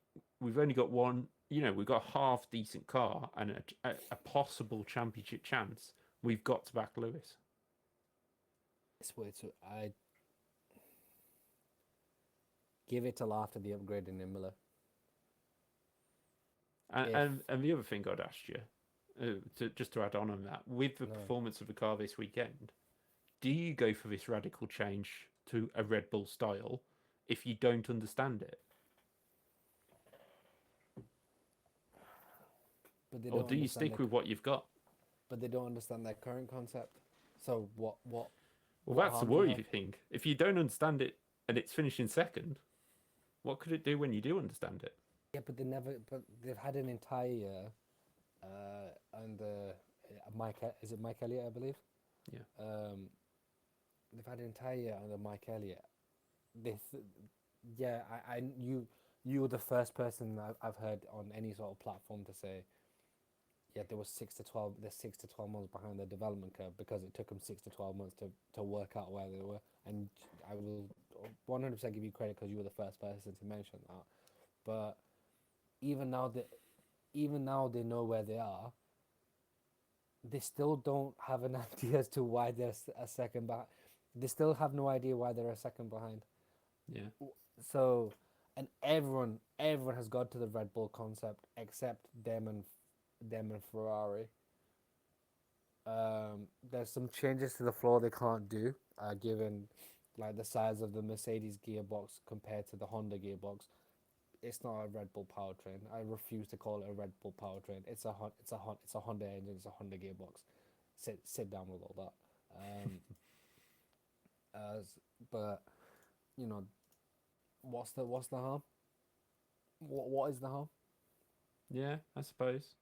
got one, we've got a half decent car and a possible championship chance. We've got to back Lewis. I give it till after the upgrade in Imola. And the other thing I'd ask you, to add on that, with the performance of the car this weekend, do you go for this radical change to a Red Bull style if you don't understand it? Or do you stick with what you've got? But they don't understand their current concept. So what? Well, that's the worry thing. If you don't understand it and it's finishing second, what could it do when you do understand it? Yeah, but they've had an entire year, under is it Mike Elliott, I believe? Yeah. They've had an entire year under Mike Elliott. You were the first person I've heard on any sort of platform to say, yeah, there was 6 to 12. They're 6 to 12 months behind the development curve because it took them 6 to 12 months to work out where they were. And I will 100% give you credit because you were the first person to mention that. But even now even now they know where they are. They still don't have an idea as to why they're a second behind. They still have no idea why they're a second behind. Yeah. So, and everyone has got to the Red Bull concept except them and Ferrari. There's some changes to the floor they can't do, given like the size of the Mercedes gearbox compared to the Honda gearbox. It's not a Red Bull powertrain. I refuse to call it a Red Bull powertrain. It's a Honda engine. It's a Honda gearbox. Sit down with all that. But you know, what's the harm? What is the harm? Yeah, I suppose.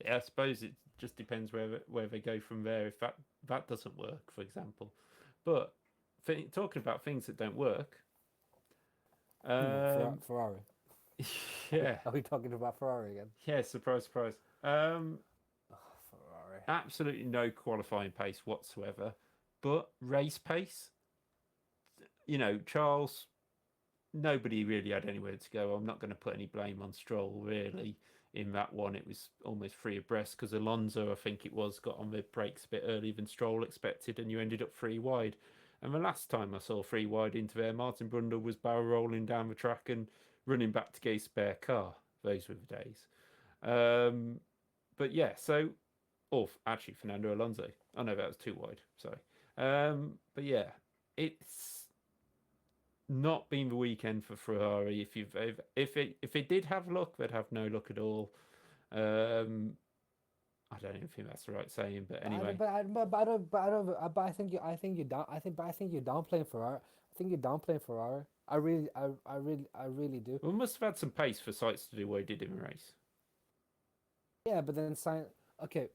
Yeah, I suppose it just depends where they go from there. If that doesn't work, for example. But talking about things that don't work, Ferrari. yeah, Are we talking about Ferrari again? yeah, surprise, surprise. Ferrari. Absolutely no qualifying pace whatsoever, but race pace. Charles, nobody really had anywhere to go. I'm not going to put any blame on Stroll, really. In that one, it was almost free abreast because Alonso, I think it was, got on the brakes a bit earlier than Stroll expected, and you ended up three wide. And the last time I saw three wide into there, Martin Brundle was barrel rolling down the track and running back to get his spare car. Those were the days. But yeah, so, actually, Fernando Alonso. Oh no, that was too wide. Sorry. But yeah, it's not been the weekend for Ferrari. If it did have luck, they'd have no luck at all. I don't even think that's the right saying, but anyway. I think you're downplaying Ferrari. I think you're downplaying Ferrari. I really do. We must have had some pace for Sainz to do what he did in the race. Yeah, but then okay.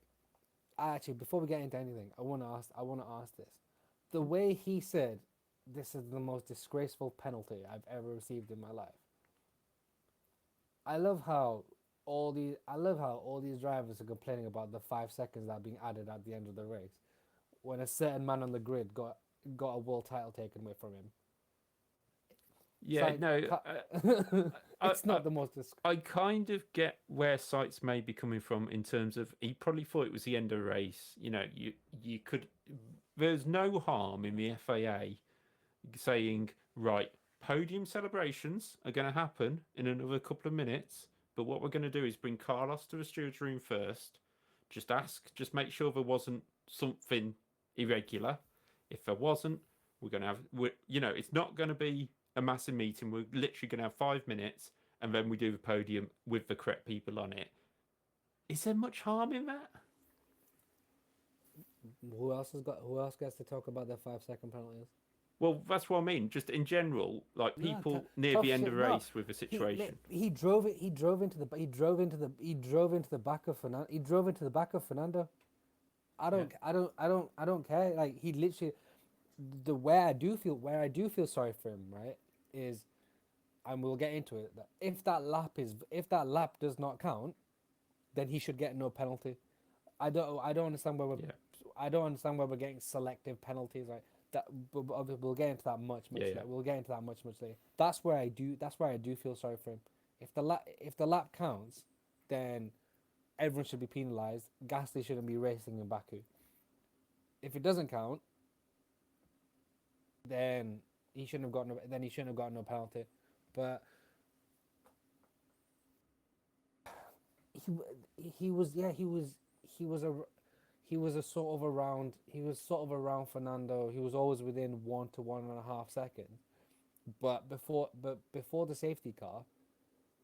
Actually, before we get into anything, I want to ask this. The way he said, "This is the most disgraceful penalty I've ever received in my life." I love how all these drivers are complaining about the 5 seconds that are being added at the end of the race, when a certain man on the grid got a world title taken away from him. Yeah, Like, no, it's not the most. I kind of get where Sainz may be coming from in terms of he probably thought it was the end of the race. You could. There's no harm in the FAA saying, right, podium celebrations are going to happen in another couple of minutes, but what we're going to do is bring Carlos to the steward's room first. Just make sure there wasn't something irregular. If there wasn't, we're going to have, it's not going to be a massive meeting. We're literally going to have 5 minutes, and then we do the podium with the correct people on it. Is there much harm in that? Who else gets to talk about their 5 second penalties? Well, that's what I mean. Just in general, like people near the end of the race with a situation. He drove into the back of Fernando. He drove into the back of Fernando. I don't care. Like, he literally, where I do feel sorry for him, right, is, and we'll get into it, that if that lap does not count, then he should get no penalty. I don't understand why we're getting selective penalties, like that. We'll get into that much later. We'll get into that much later. That's where I do feel sorry for him. If the lap counts, then everyone should be penalised. Gasly shouldn't be racing in Baku. If it doesn't count, then he shouldn't have got no penalty. But he was sort of around Fernando. He was always within 1 to 1.5 seconds. But before the safety car,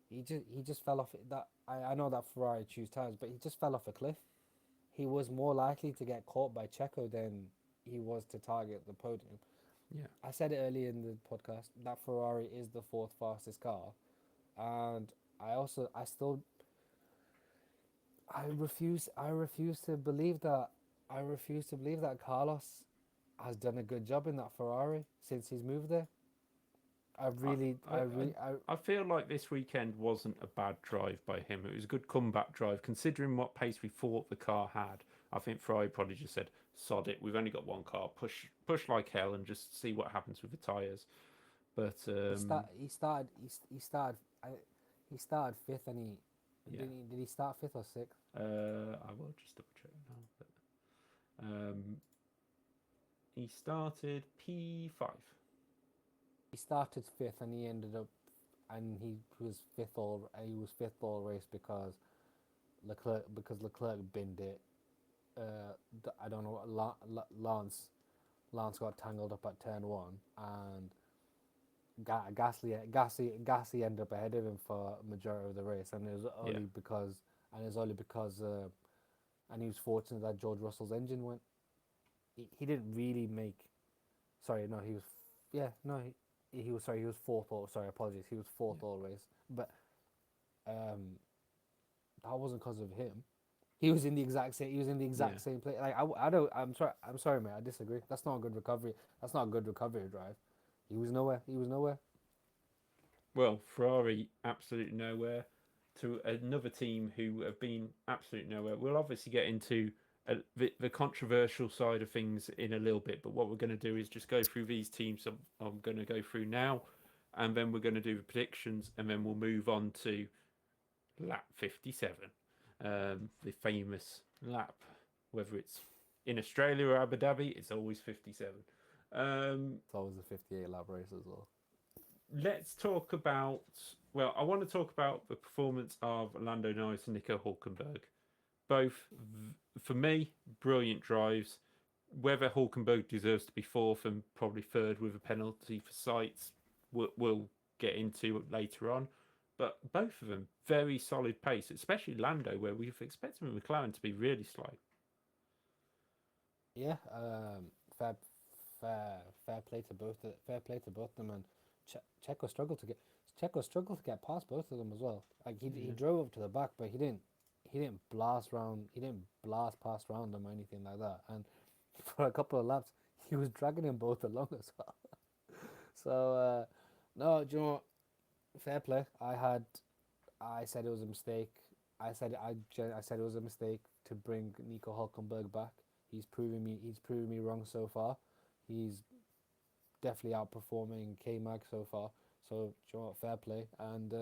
he just fell off that. I know that Ferrari choose tires, but he just fell off a cliff. He was more likely to get caught by Checo than he was to target the podium. Yeah, I said it earlier in the podcast that Ferrari is the fourth fastest car, and I refuse to believe that. I refuse to believe that Carlos has done a good job in that Ferrari since he's moved there. I feel like this weekend wasn't a bad drive by him. It was a good comeback drive, considering what pace we thought the car had. I think Ferrari probably just said, "Sod it. We've only got one car. Push like hell, and just see what happens with the tires." But he started fifth, and Yeah. Did he start 5th or 6th? I will just double check now. But, he started P5. He started 5th and he ended up, and he was 5th all race because Leclerc binned it. I don't know what Lance got tangled up at turn 1, and Gasly ended up ahead of him for a majority of the race, and it was only because and he was fortunate that George Russell's engine went. He didn't really make. Sorry, no, he was. Yeah, no, he was. Sorry, he was 4th. Sorry, apologies. He was 4th all race, but that wasn't because of him. He was in the exact same. He was in the exact same place. Like I don't. I'm sorry. I'm sorry, mate. I disagree. That's not a good recovery. That's not a good recovery drive. He was nowhere. He was nowhere. Well, Ferrari absolutely nowhere. To another team who have been absolutely nowhere. We'll obviously get into the controversial side of things in a little bit, but what we're going to do is just go through these teams I'm going to go through now, and then we're going to do the predictions, and then we'll move on to lap 57, the famous lap. Whether it's in Australia or Abu Dhabi, it's always 57. It's always a 58 lap race as well. Let's talk about. Well, I want to talk about the performance of Lando Norris and Nico Hulkenberg. Both, for me, brilliant drives. Whether Hulkenberg deserves to be 4th and probably 3rd with a penalty for sights, we'll get into later on. But both of them, very solid pace, especially Lando, where we've expected McLaren to be really slow. Yeah, fair play to both. Fair play to both of them, and Checo struggled to get past both of them as well. Like he drove up to the back, but he didn't blast past round them or anything like that. And for a couple of laps, he was dragging them both along as well. So no, do you know what? Fair play. I said it was a mistake. I said it was a mistake to bring Nico Hulkenberg back. He's proven me wrong so far. He's definitely outperforming K-Mag so far. So, do you know what? Fair play. And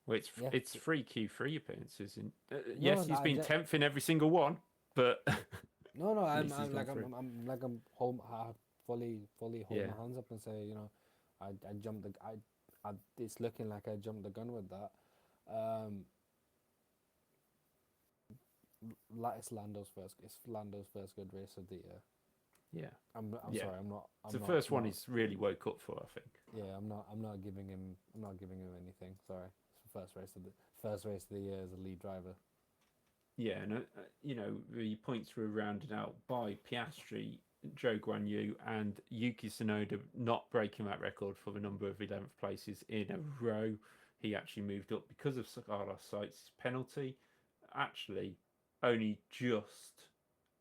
well, it's 3 Q3 appearances. Yes, he's been 10th in every single one, but no, I'm fully hold my hands up and say, you know, I jumped it's looking like I jumped the gun with that. It's Lando's first good race of the year. Yeah, I'm sorry. I'm not. It's the first one he's really woke up for, I think. Yeah, I'm not giving him anything. Sorry, it's the first race of the year as a lead driver. Yeah, and you know, the points were rounded out by Piastri, Joe Guan Yu, and Yuki Tsunoda not breaking that record for the number of 11th places in a row. He actually moved up because of Carlos Sainz's penalty. Actually, only just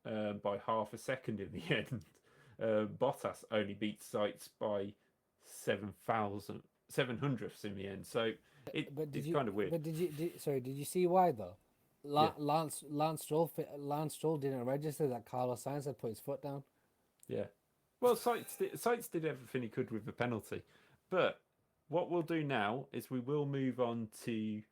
by half a second in the end. Bottas only beat Sainz by 700ths in the end. So it's kind of weird. But did you see why though? Lance Stroll didn't register that Carlos Sainz had put his foot down. Yeah. Well, Sainz did everything he could with the penalty. But what we'll do now is we will move on to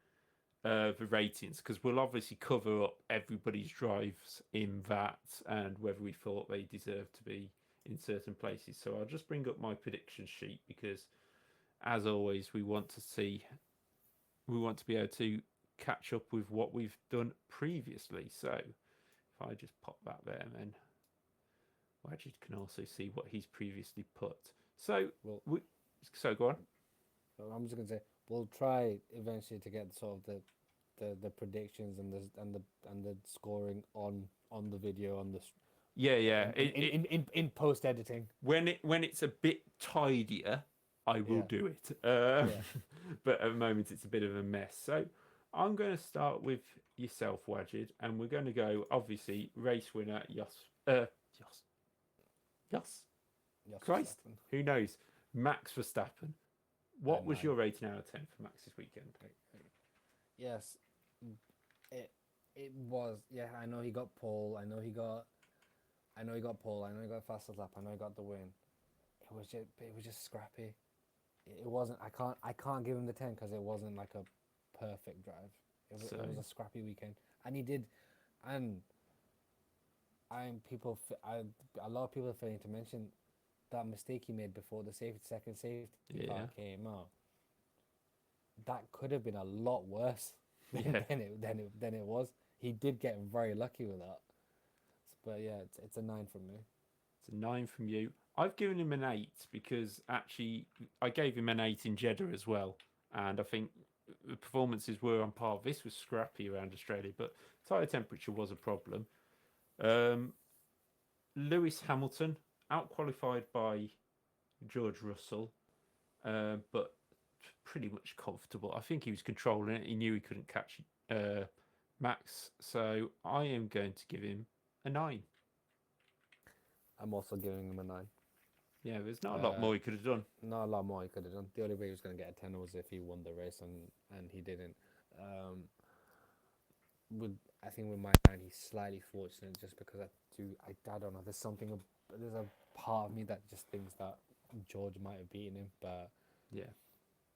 the ratings, because we'll obviously cover up everybody's drives in that and whether we thought they deserved to be in certain places. So I'll just bring up my prediction sheet, because as always we want to be able to catch up with what we've done previously. So if I just pop that there, and then Wajid can also see what he's previously put. So go on. I'm just gonna say we'll try eventually to get sort of the predictions and the scoring on the video on this. Yeah. In post editing. When it's a bit tidier, I will do it. But at the moment it's a bit of a mess. So I'm going to start with yourself, Wajid, and we're going to go obviously race winner Christ, Verstappen. who knows? Max Verstappen. What was your rating out of 10 for Max this weekend? Yes, it was. Yeah, I know he got pole. I know he got pole. I know he got fastest lap. I know he got the win. It was just scrappy. It wasn't. I can't give him the 10 because it wasn't like a perfect drive. It was So a scrappy weekend, and he did, and a lot of people are failing to mention that mistake he made before the second safety car yeah, came out. That could have been a lot worse yeah, than it was. He did get very lucky with that. But yeah, it's a 9 from me. it's a 9 from you. I've given him an 8 because actually I gave him an 8 in Jeddah as well, and I think the performances were on par. This was scrappy around Australia, but tyre temperature was a problem. Um, Lewis Hamilton out qualified by George Russell, but pretty much comfortable. I think he was controlling it. He knew he couldn't catch Max, so I am going to give him a 9. I'm also giving him a 9. Yeah, there's not a lot more he could have done. Not a lot more he could have done. The only way he was going to get a 10 was if he won the race, and he didn't. I think with my 9, he's slightly fortunate just because I don't know. There's a part of me that just thinks that George might have beaten him, but Yeah,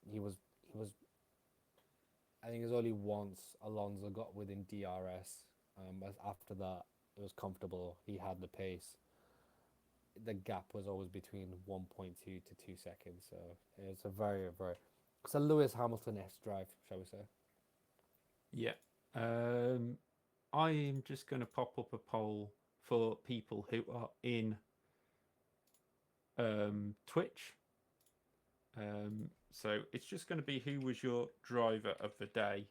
he was. I think it was only once Alonso got within DRS. But after that, it was comfortable. He had the pace. The gap was always between 1.2 to 2 seconds. So it's a it's a Lewis Hamilton-esque drive, shall we say? yeah. I'm just going to pop up a poll for people who are in Twitch. So it's just going to be who was your driver of the day.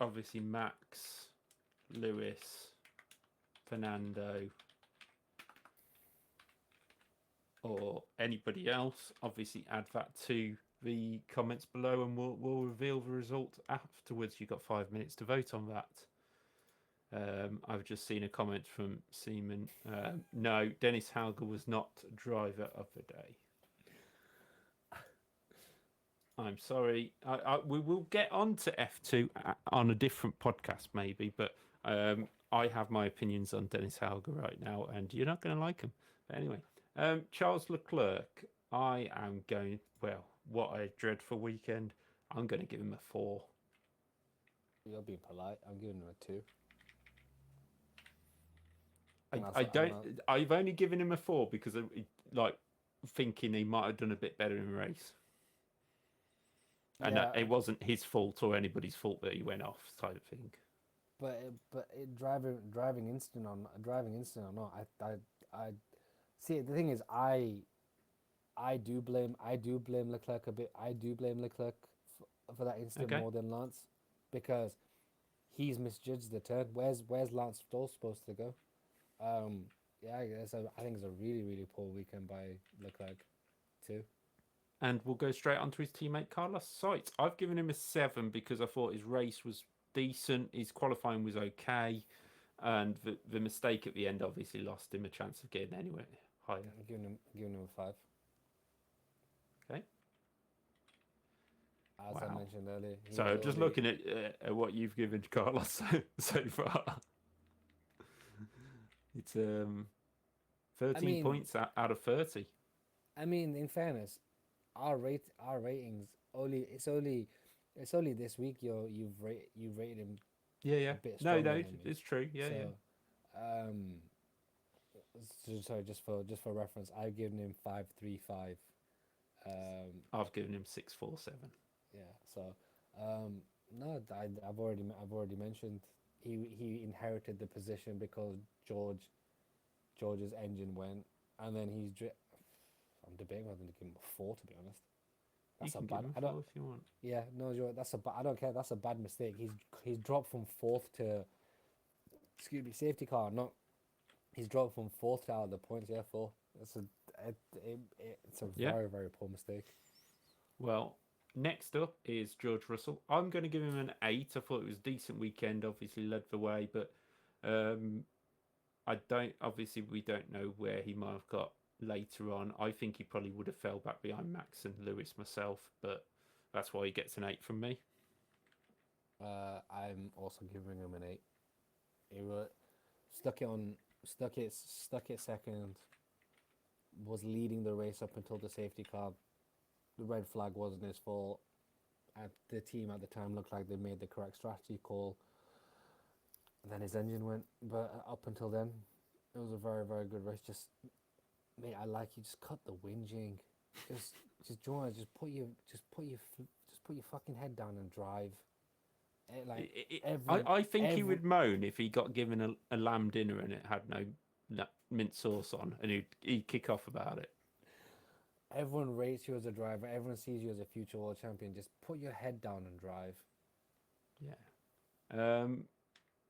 Obviously Max, Lewis, Fernando, or anybody else. Obviously add that to the comments below, and we'll reveal the result afterwards. You've got 5 minutes to vote on that. I've just seen a comment from Seaman. No, Dennis Hauger was not driver of the day. I'm sorry. We will get on to F2 on a different podcast, maybe, but I have my opinions on Dennis Hauger right now, and you're not going to like him. But anyway, Charles Leclerc, I am going, well, what a dreadful weekend. I'm going to give him a 4. You're being polite. I'm giving him a 2. I've only given him a 4 because of, like, thinking he might have done a bit better in the race. And it wasn't his fault or anybody's fault that he went off, type of thing. Driving incident or not, I see. The thing is, I do blame Leclerc a bit. I do blame Leclerc for that incident more than Lance, because he's misjudged the turn. Where's Lance Stroll supposed to go? Yeah, I think it's a really, really poor weekend by Leclerc too. And we'll go straight on to his teammate Carlos Sainz. I've given him a 7 because I thought his race was decent, his qualifying was okay, and the mistake at the end obviously lost him a chance of getting anywhere higher. I'm giving him a 5. Okay. As I mentioned earlier. So just looking at what you've given Carlos so far, it's 13 points out of 30. I mean, in fairness, our ratings it's only this week you've rated him. Yeah. A bit stronger than me. It's true. Yeah. Sorry, just for reference, I've given him 5.35. I've given him 6.47. Yeah. So, no, I've already mentioned he inherited the position because George's engine went, and then I'm debating whether to give him a 4, to be honest. That's you can give him a 4 if you want. Yeah, no, I don't care. That's a bad mistake. He's dropped from 4th to, excuse me, safety car. Not, he's dropped from 4th to out of the points. Yeah, 4. It's a very, very poor mistake. Well, next up is George Russell. I'm going to give him an 8. I thought it was a decent weekend. Obviously led the way, but we don't know where he might have got later on. I think he probably would have fell back behind Max and Lewis myself, but that's why he gets an 8 from me. I'm also giving him an 8. He was stuck it second, was leading the race up until the safety car, the red flag wasn't his fault. The team at the time looked like they made the correct strategy call. And then his engine went, but up until then, it was a very, very good race. Just, mate, I like you. Just cut the whinging. Just Jonah, just put your fucking head down and drive. I think he would moan if he got given a lamb dinner and it had no mint sauce on, and he'd kick off about it. Everyone rates you as a driver. Everyone sees you as a future world champion. Just put your head down and drive. Yeah.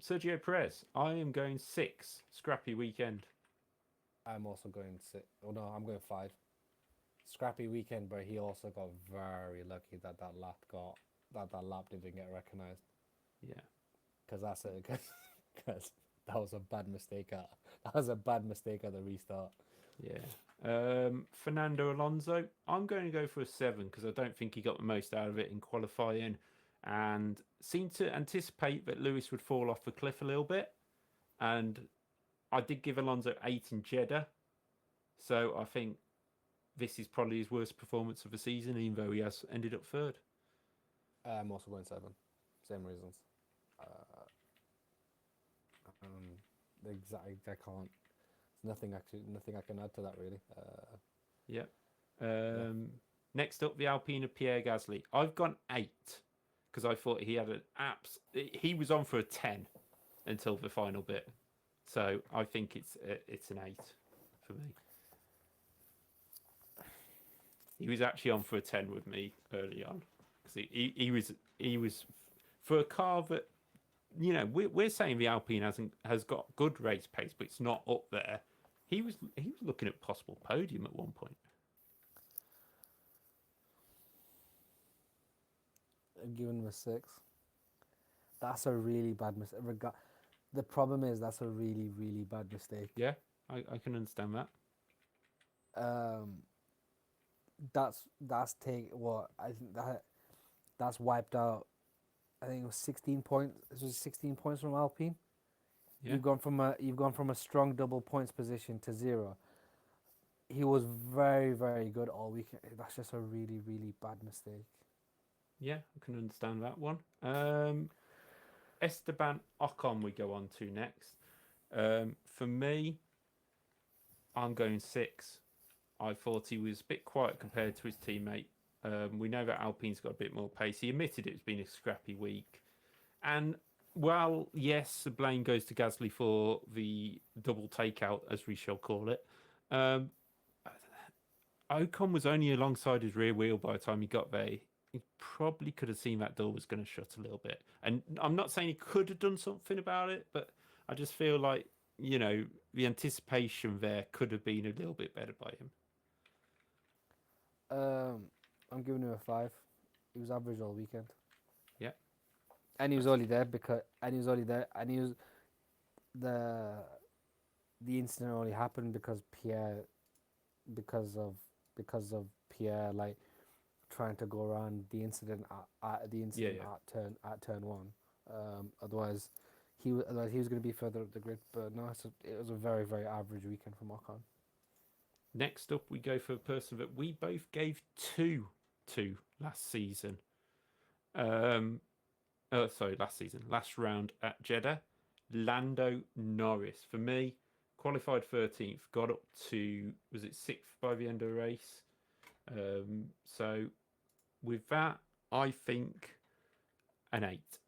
Sergio Perez, I am going 6. Scrappy weekend. I'm also going 6. Oh no, I'm going 5. Scrappy weekend, but he also got very lucky that lap didn't get recognized. Yeah. Because that was a bad mistake. That was a bad mistake at the restart. Yeah. Fernando Alonso, I'm going to go for a 7 because I don't think he got the most out of it in qualifying, and seemed to anticipate that Lewis would fall off the cliff a little bit. And I did give Alonso 8 in Jeddah, so I think this is probably his worst performance of the season, even though he has ended up 3rd. I'm also going 7. Same reasons. I can't. There's nothing I can add to that really. Yeah. Next up, the Alpine of Pierre Gasly. I've gone 8 because I thought he had he was on for a 10 until the final bit, so I think it's an 8 for me. He was actually on for a 10 with me early on because he was for a car that, you know, we're saying the Alpine has got good race pace, but it's not up there. He was looking at possible podium at one point. I've given him a 6. That's a really bad mistake. The problem is that's a really, really bad mistake. Yeah, I can understand that. That's wiped out. I think it was 16 points. This was 16 points from Alpine. Yeah. You've gone from a strong double points position to 0. He was very, very good all weekend. That's just a really, really bad mistake. Yeah, I can understand that one. Esteban Ocon we go on to next. For me, I'm going 6. I thought he was a bit quiet compared to his teammate. We know that Alpine's got a bit more pace. He admitted it's been a scrappy week. And while, yes, the blame goes to Gasly for the double takeout, as we shall call it, Ocon was only alongside his rear wheel by the time he got there. He probably could have seen that door was going to shut a little bit. And I'm not saying he could have done something about it, but I just feel like, you know, the anticipation there could have been a little bit better by him. I'm giving him a 5. He was average all weekend. Yeah. And he was only there the incident only happened because of Pierre like trying to go around the incident at turn 1. Otherwise he was going to be further up the grid. But no, it was a very, very average weekend from Ocon. Next up, we go for a person that we both gave 2 to last season. Last round at Jeddah. Lando Norris. For me, qualified 13th, got up to, was it 6th by the end of the race? So with that, I think an 8.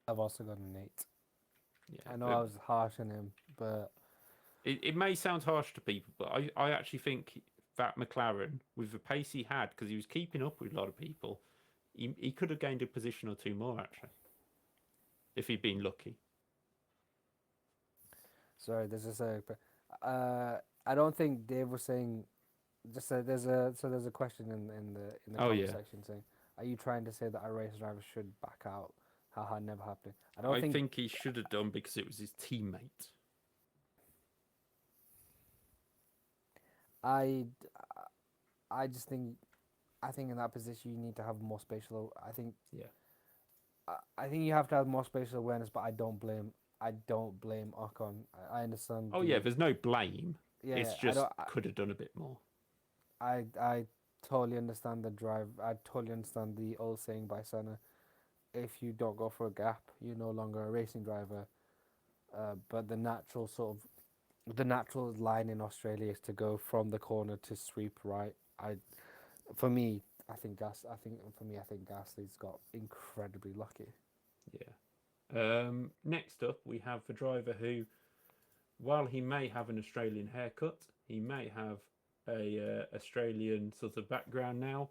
I've also got an 8. Yeah, I know I was harsh on him, but it may sound harsh to people, but I actually think that McLaren, with the pace he had, because he was keeping up with a lot of people, he could have gained a position or 2 more, actually, if he'd been lucky. Sorry, there's just I don't think Dave was saying. There's a question in the comment section saying, "Are you trying to say that a race driver should back out?" Haha, never happened. I think he should have done because it was his teammate. I just think in that position you need to have more spatial. I think you have to have more spatial awareness, but I don't blame Ocon. I understand. Oh yeah, there's no blame. Yeah, it's just could have done a bit more. I totally understand the drive. I totally understand the old saying by Senna: if you don't go for a gap, you're no longer a racing driver. But the natural line in Australia is to go from the corner to sweep right. For me, I think I think Gasly's got incredibly lucky. Yeah. Next up, we have the driver who, while he may have an Australian haircut, he may have a Australian sort of background now.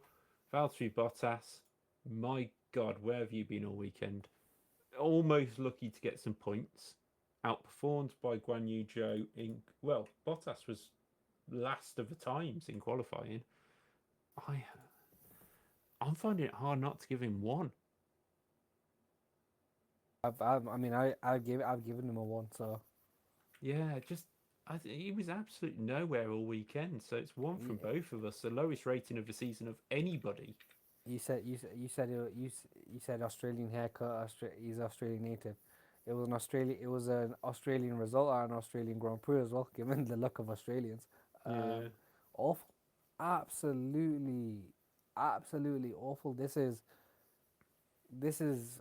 Valtteri Bottas, my God, where have you been all weekend? Almost lucky to get some points. Outperformed by Guan Yu Zhou in, well, Bottas was last of the times in qualifying. I I'm finding it hard not to give him one. I've given him a one. So Yeah, just he was absolutely nowhere all weekend. So it's one from yeah, both of us. The lowest rating of the season of anybody. you said Australian haircut. He's Australian native. It was an Australian. It was an Australian result and an Australian Grand Prix as well. Given the luck of Australians, Yeah, awful, absolutely, absolutely awful. This is this is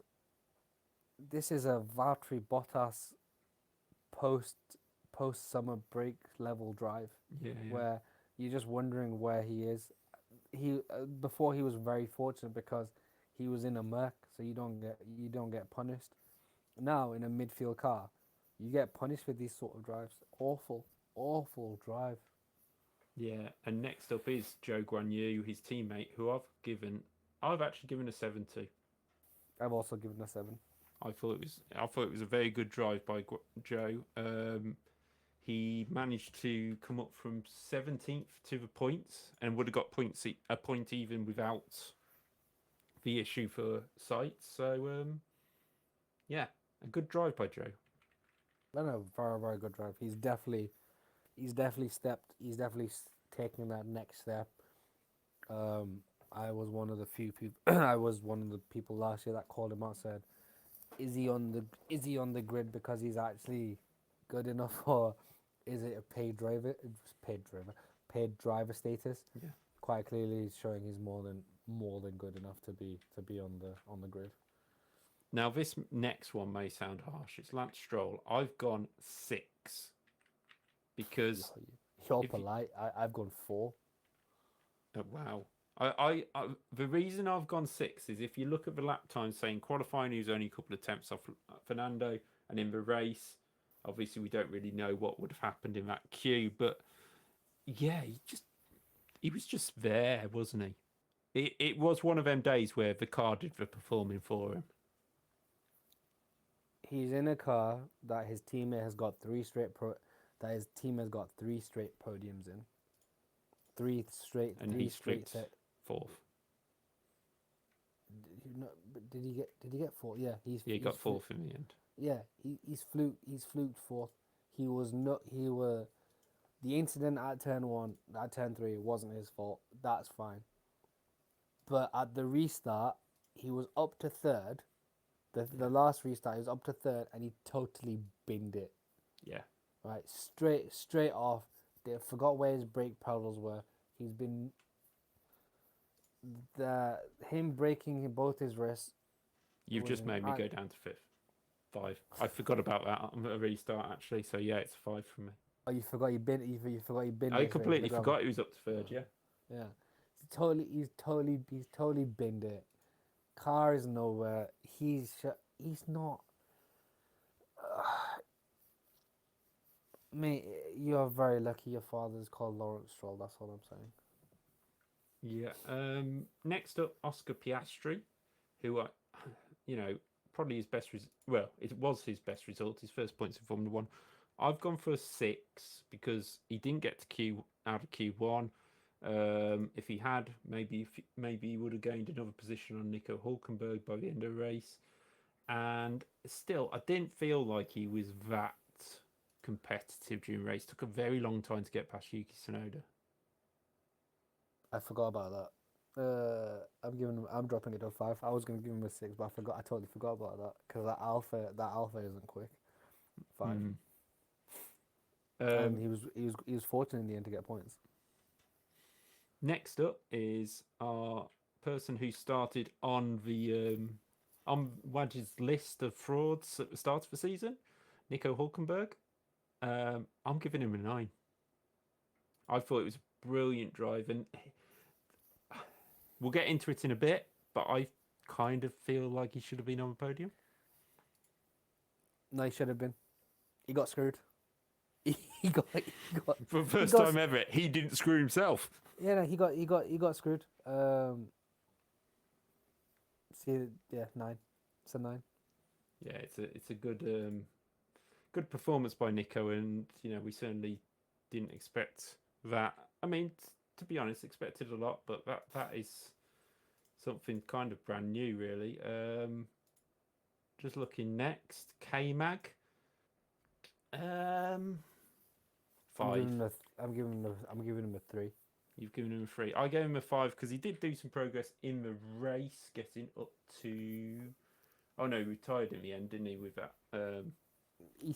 a Valtteri Bottas post post summer break level drive yeah. where you're just wondering where he is. He before he was very fortunate because he was in a Merc, so you don't get punished. Now in a midfield car, you get punished with these sort of drives. Awful, awful drive. Yeah, and next up is Joe Guan Yu, his teammate, who I've actually given a 7 to. I've also given a seven. I thought it was a very good drive by Joe. He managed to come up from 17th to the points and would have got a point even without the issue for sights. So yeah, a good drive by Joe. No, very very good drive. He's definitely taking that next step. I was one of the few people. I was one of the people last year that called him out. Said, is he on the grid because he's actually good enough, or is it a paid driver status? Yeah. Quite clearly, he's showing he's more than good enough to be on the grid. Now this next one may sound harsh. It's Lance Stroll. I've gone 6 because You're if you, polite. I've gone four. wow. The reason I've gone 6 is if you look at the lap time, saying qualifying, he was only a couple of tenths off Fernando, and in the race, obviously we don't really know what would have happened in that queue, but yeah, he was just there, wasn't he? It was one of them days where the car did the performing for him. He's in a car that his teammate has got that his team has got three straight podiums in. And Three he straight streaked set. 4th. Did he get four? Yeah, Yeah, he got 4th in the end. yeah, he's fluked fourth. He were the incident at turn three wasn't his fault. That's fine. But at the restart, he was up to third. The last restart, he was up to third, and he totally binned it. Yeah. Right, straight off. They forgot where his brake pedals were. He's been him breaking both his wrists. You've Was just an made me go down to 5th. 5. I forgot about that on the restart actually. So yeah, it's 5 from me. Oh, you forgot you forgot you binned I it. completely forgot he was up to 3rd. Yeah. Yeah, he's totally binned it. Car is nowhere. He's not. Mate, you are very lucky. Your father's called Lawrence Stroll. That's all I'm saying. Yeah. Next up, Oscar Piastri, who probably his best well, it was his best result, his first points in Formula One. I've gone for a 6 because he didn't get to out of Q1. If he had, maybe he would have gained another position on Nico Hulkenberg by the end of the race. And still, I didn't feel like he was that competitive during the race. Took a very long time to get past Yuki Tsunoda. I forgot about that. I'm dropping it to 5. I was gonna give him a 6, but I totally forgot about that because that alpha isn't quick. 5. And Um, he was fortunate in the end to get points. Next up is our person who started on the on Wajid's list of frauds at the start of the season, Nico Hulkenberg. I'm giving him a 9. I thought it was a brilliant drive, and we'll get into it in a bit, but I kind of feel like he should have been on the podium. No, he should have been. He got screwed. He got For the first time ever, he didn't screw himself. Yeah, no, he got screwed. See, yeah, 9. It's a 9. Yeah, it's a good good performance by Nico, and we certainly didn't expect that. I mean, to be honest, expected a lot, but that is something kind of brand new, really. Just looking next, K-Mag. 5. I'm giving him a 3. You've given him a 3. I gave him a 5 because he did do some progress in the race, getting up to. Oh no, he retired in the end, didn't he? With that. He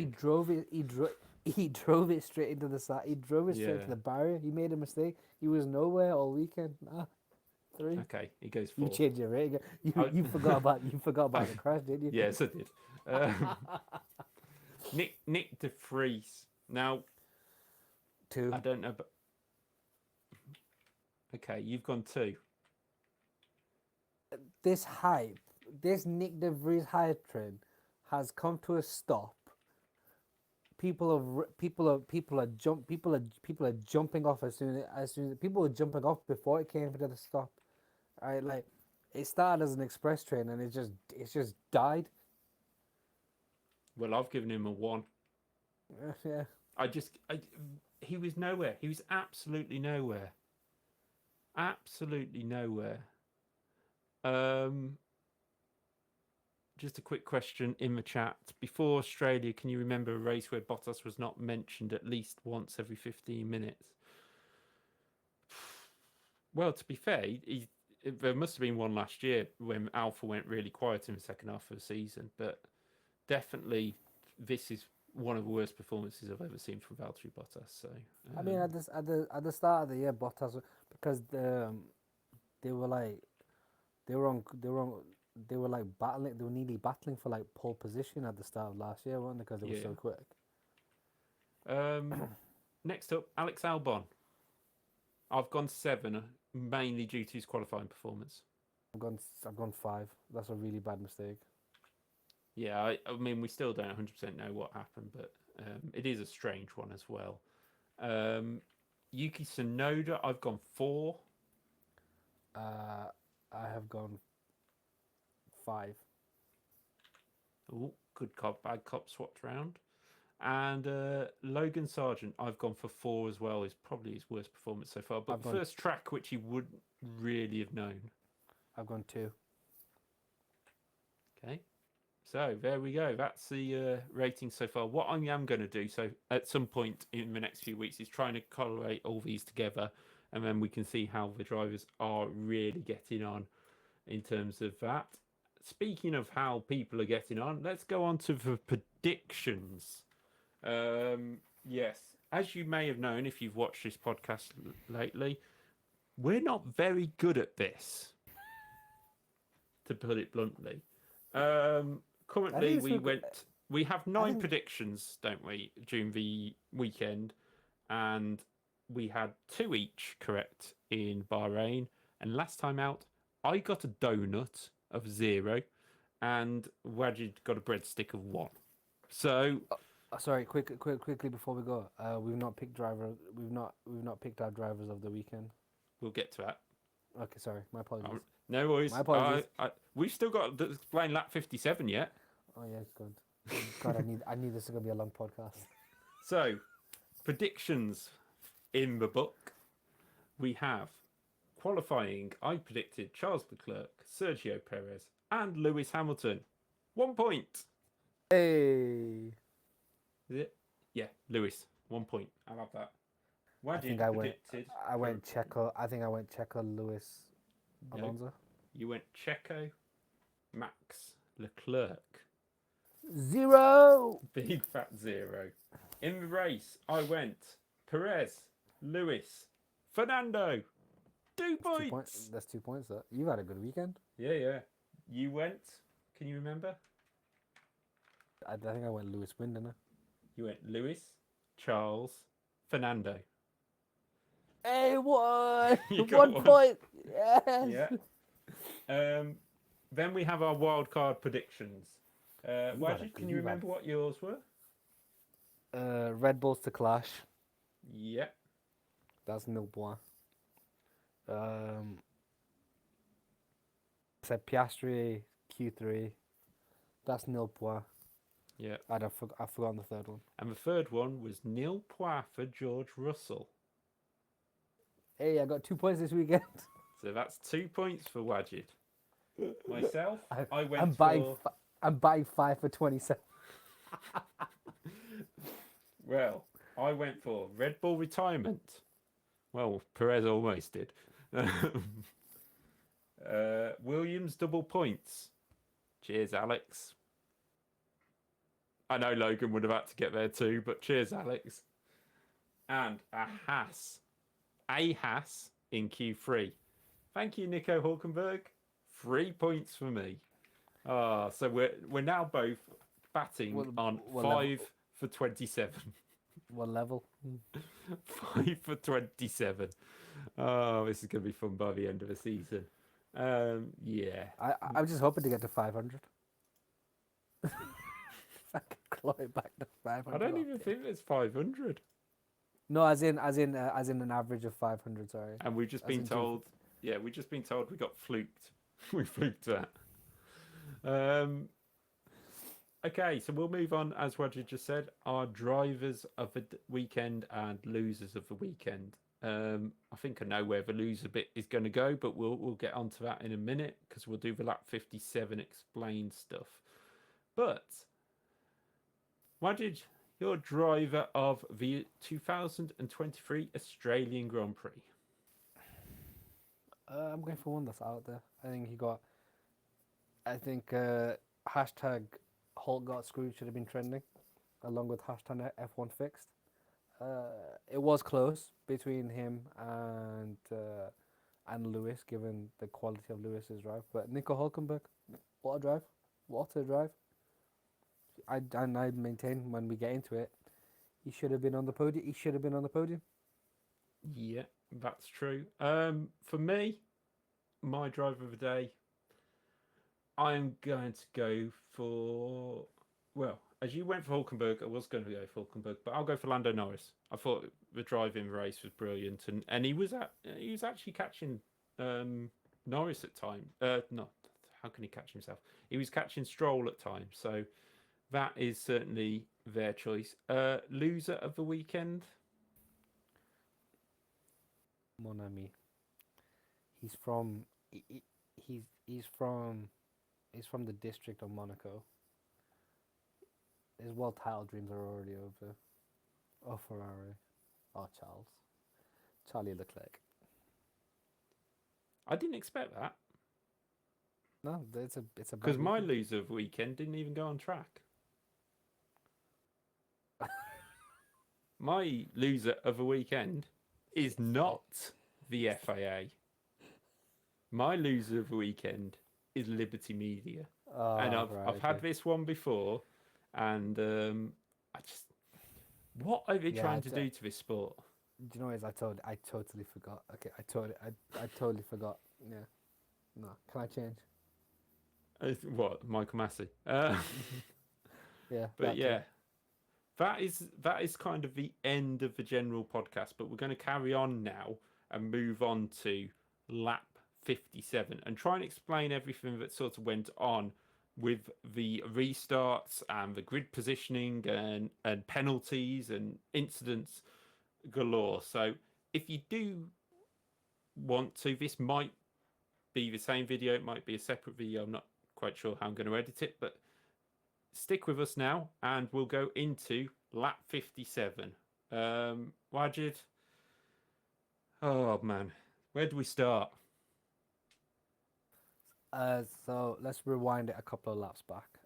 drove it. He drove it straight into the side. He drove it straight to the barrier. He made a mistake. He was nowhere all weekend. 3. Okay, he goes 4. You changed your rating. You forgot about the crash, didn't you? Yes, I did. Nick de Vries. Now, 2. I don't know, but okay, you've gone 2. This hype, this Nick de Vries hype train, has come to a stop. People are jumping off as soon as people were jumping off before it came to the stop. Right, like it started as an express train and it's just died. Well, I've given him a 1. Yeah. He was nowhere. He was absolutely nowhere. Absolutely nowhere. Just a quick question in the chat. Before Australia, can you remember a race where Bottas was not mentioned at least once every 15 minutes? Well, to be fair, there must have been one last year when Alpha went really quiet in the second half of the season, but definitely this is one of the worst performances I've ever seen from Valtteri Bottas. So I mean, at the start of the year, Bottas, because they were nearly battling for like pole position at the start of last year, weren't they? Because they were so quick. Next up, Alex Albon. I've gone 7, mainly due to his qualifying performance. I've gone 5. That's a really bad mistake. Yeah, I mean, we still don't 100% know what happened, but it is a strange one as well. Yuki Tsunoda, I've gone 4. I have gone 5. Oh, good cop, bad cop swapped round. And Logan Sargent, I've gone for 4 as well. Is probably his worst performance so far. But first track, which he wouldn't really have known. I've gone 2. Okay. So there we go. That's the rating so far. What I am going to do, so at some point in the next few weeks, is trying to collate all these together, and then we can see how the drivers are really getting on in terms of that. Speaking of how people are getting on, let's go on to the predictions. Yes, as you may have known if you've watched this podcast lately, we're not very good at this, to put it bluntly. Currently, we have 9 predictions, don't we, during the weekend, and we had 2 each correct in Bahrain. And last time out, I got a donut of 0, and Wajid got a breadstick of 1. So, sorry, quickly before we go, we've not picked our drivers of the weekend. We'll get to that. Okay, sorry, my apologies. No worries. My apologies. We've still got to explain lap 57 yet. Oh yeah, good. God, I need this to be a long podcast. So, predictions in the book. We have qualifying. I predicted Charles Leclerc, Sergio Perez, and Lewis Hamilton. 1 point. Hey. Is it? Yeah, Lewis. 1 point. I love that. I think I went Checo, Lewis, Alonso. You went Checo, Max, Leclerc. 0. Big fat 0. In the race, I went Perez, Lewis, Fernando, 2 That's 2 points. points. That's 2 points. Though. You've had a good weekend. Yeah. You went. Can you remember? I think I went Lewis win, didn't I? You went Lewis, Charles, Fernando. Hey, what? You got 1 point. Yes. Yeah. Then we have our wild card predictions. had Wajid, a can you remember what yours were? Red Bulls to Clash. Yep. That's no point. Said Piastri Q3. That's nil point. Yeah. I've forgotten the third one. And the third one was nil point for George Russell. Hey, I got 2 points this weekend. So that's 2 points for Wajid. Myself, I went I'm for... buying 5 for 27. Well, I went for Red Bull retirement. Well, Perez almost did. Williams double points. Cheers, Alex. I know Logan would have had to get there too, but cheers, Alex. And a Haas in Q3. Thank you, Nico Hulkenberg. 3 points for me. So we're now both batting on 5 for 27. What level? 5 for 27. Oh, this is going to be fun by the end of the season. Yeah. I'm just hoping to get to 500. If I can claw it back to 500. I don't even think there's 500. No, as in an average of 500. Sorry. And we've just been told. Yeah, we've just been told we got fluked. We fluked that. Okay, so we'll move on, as Wajid just said, our drivers of the weekend and losers of the weekend. I think I know where the loser bit is going to go, but we'll get onto that in a minute because we'll do the lap 57 explained stuff. But Wajid, you're driver of the 2023 Australian Grand Prix. I'm going for one that's out there. I think hashtag Hulk got screwed should have been trending, along with hashtag F1 fixed. It was close between him and Lewis, given the quality of Lewis's drive. But Nico Hulkenberg, what a drive! What a drive! I maintain when we get into it, he should have been on the podium. Yeah, that's true. For me, my driver of the day, I'm going to go for... Well, as you went for Hulkenberg, I was going to go for Hulkenberg, but I'll go for Lando Norris. I thought the driving race was brilliant, and he was actually catching Norris at times. No, how can he catch himself? He was catching Stroll at times, so that is certainly their choice. Loser of the weekend? Mon ami. He's from the district of Monaco. His world title dreams are already over. Oh, Ferrari. Oh, Charlie Leclerc. I didn't expect that. No, it's a because my loser of the weekend didn't even go on track. My loser of the weekend is not the FIA. My loser of the weekend is Liberty Media. And I've had this one before, and what are they trying to do to this sport? Do you know what it is? I totally forgot. Okay, I totally forgot. Yeah. No, can I change? What, Michael Massey? Yeah. But yeah, that is kind of the end of the general podcast. But we're going to carry on now and move on to lap 57 and try and explain everything that sort of went on with the restarts and the grid positioning and penalties and incidents galore. So if you do want to, this might be the same video, it might be a separate video, I'm not quite sure how I'm going to edit it, but stick with us now and we'll go into lap 57. Wajid, oh man, where do we start? So let's rewind it a couple of laps back.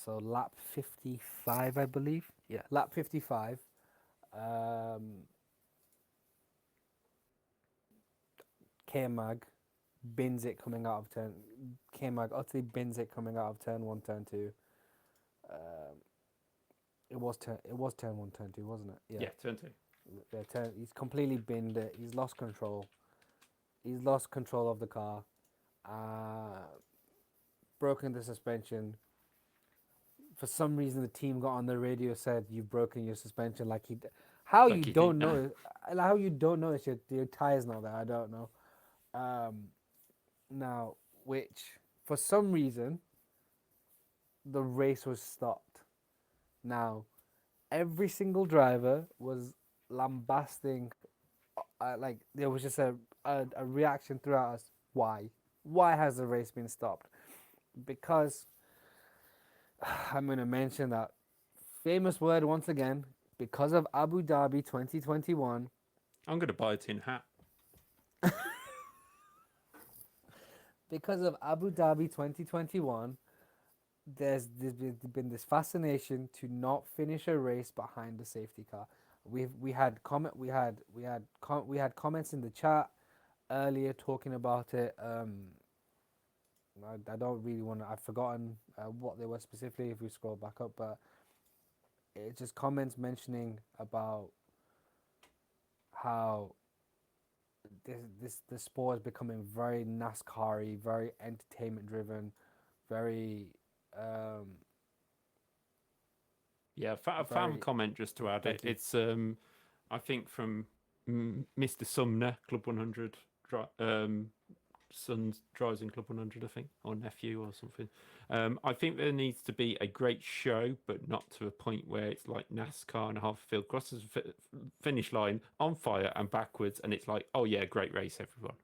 So lap 55, I believe. Yeah, lap 55. K-Mag bins it coming out of turn. K-Mag utterly bins it coming out of turn 1, turn 2. It was turn 1, turn 2, wasn't it? Yeah, turn 2. Yeah, he's completely binned it. He's lost control. He's lost control of the car. Broken the suspension. For some reason, the team got on the radio, said you've broken your suspension. How Like you you don't think know? How you don't notice your tire's not there? I don't know. Now, which for some reason, the race was stopped. Now, every single driver was lambasting. There was just a reaction throughout us. Why? Why has the race been stopped? Because I'm going to mention that famous word once again. Because of Abu Dhabi 2021. I'm going to buy a tin hat. Because of Abu Dhabi 2021, there's been this fascination to not finish a race behind the safety car. We had comments in the chat earlier talking about it. I don't really want to. I've forgotten what they were specifically. If we scroll back up, but it's just comments mentioning about how the sport is becoming very NASCAR-y, very entertainment driven, very Yeah, a fan comment just to add it. It's I think from Mr. Sumner, Club 100, son drives in Club 100, I think, or nephew or something. I think there needs to be a great show, but not to a point where it's like NASCAR and half field crosses finish line on fire and backwards, and it's like, oh yeah, great race, everyone.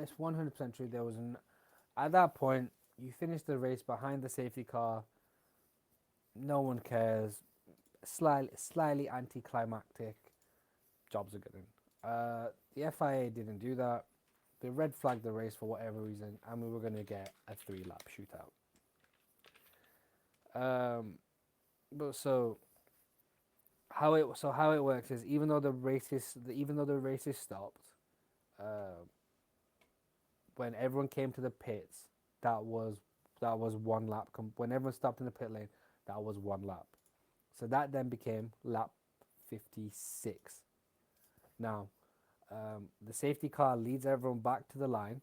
It's 100% true. There was at that point you finished the race behind the safety car. No one cares. Slightly anticlimactic. Jobs are good. The FIA didn't do that. They red flagged the race for whatever reason, and we were going to get a 3-lap shootout. But how it works is even though the race is stopped, when everyone came to the pits, that was 1 lap. When everyone stopped in the pit lane, that was 1 lap. So that then became lap 56. Now, the safety car leads everyone back to the line,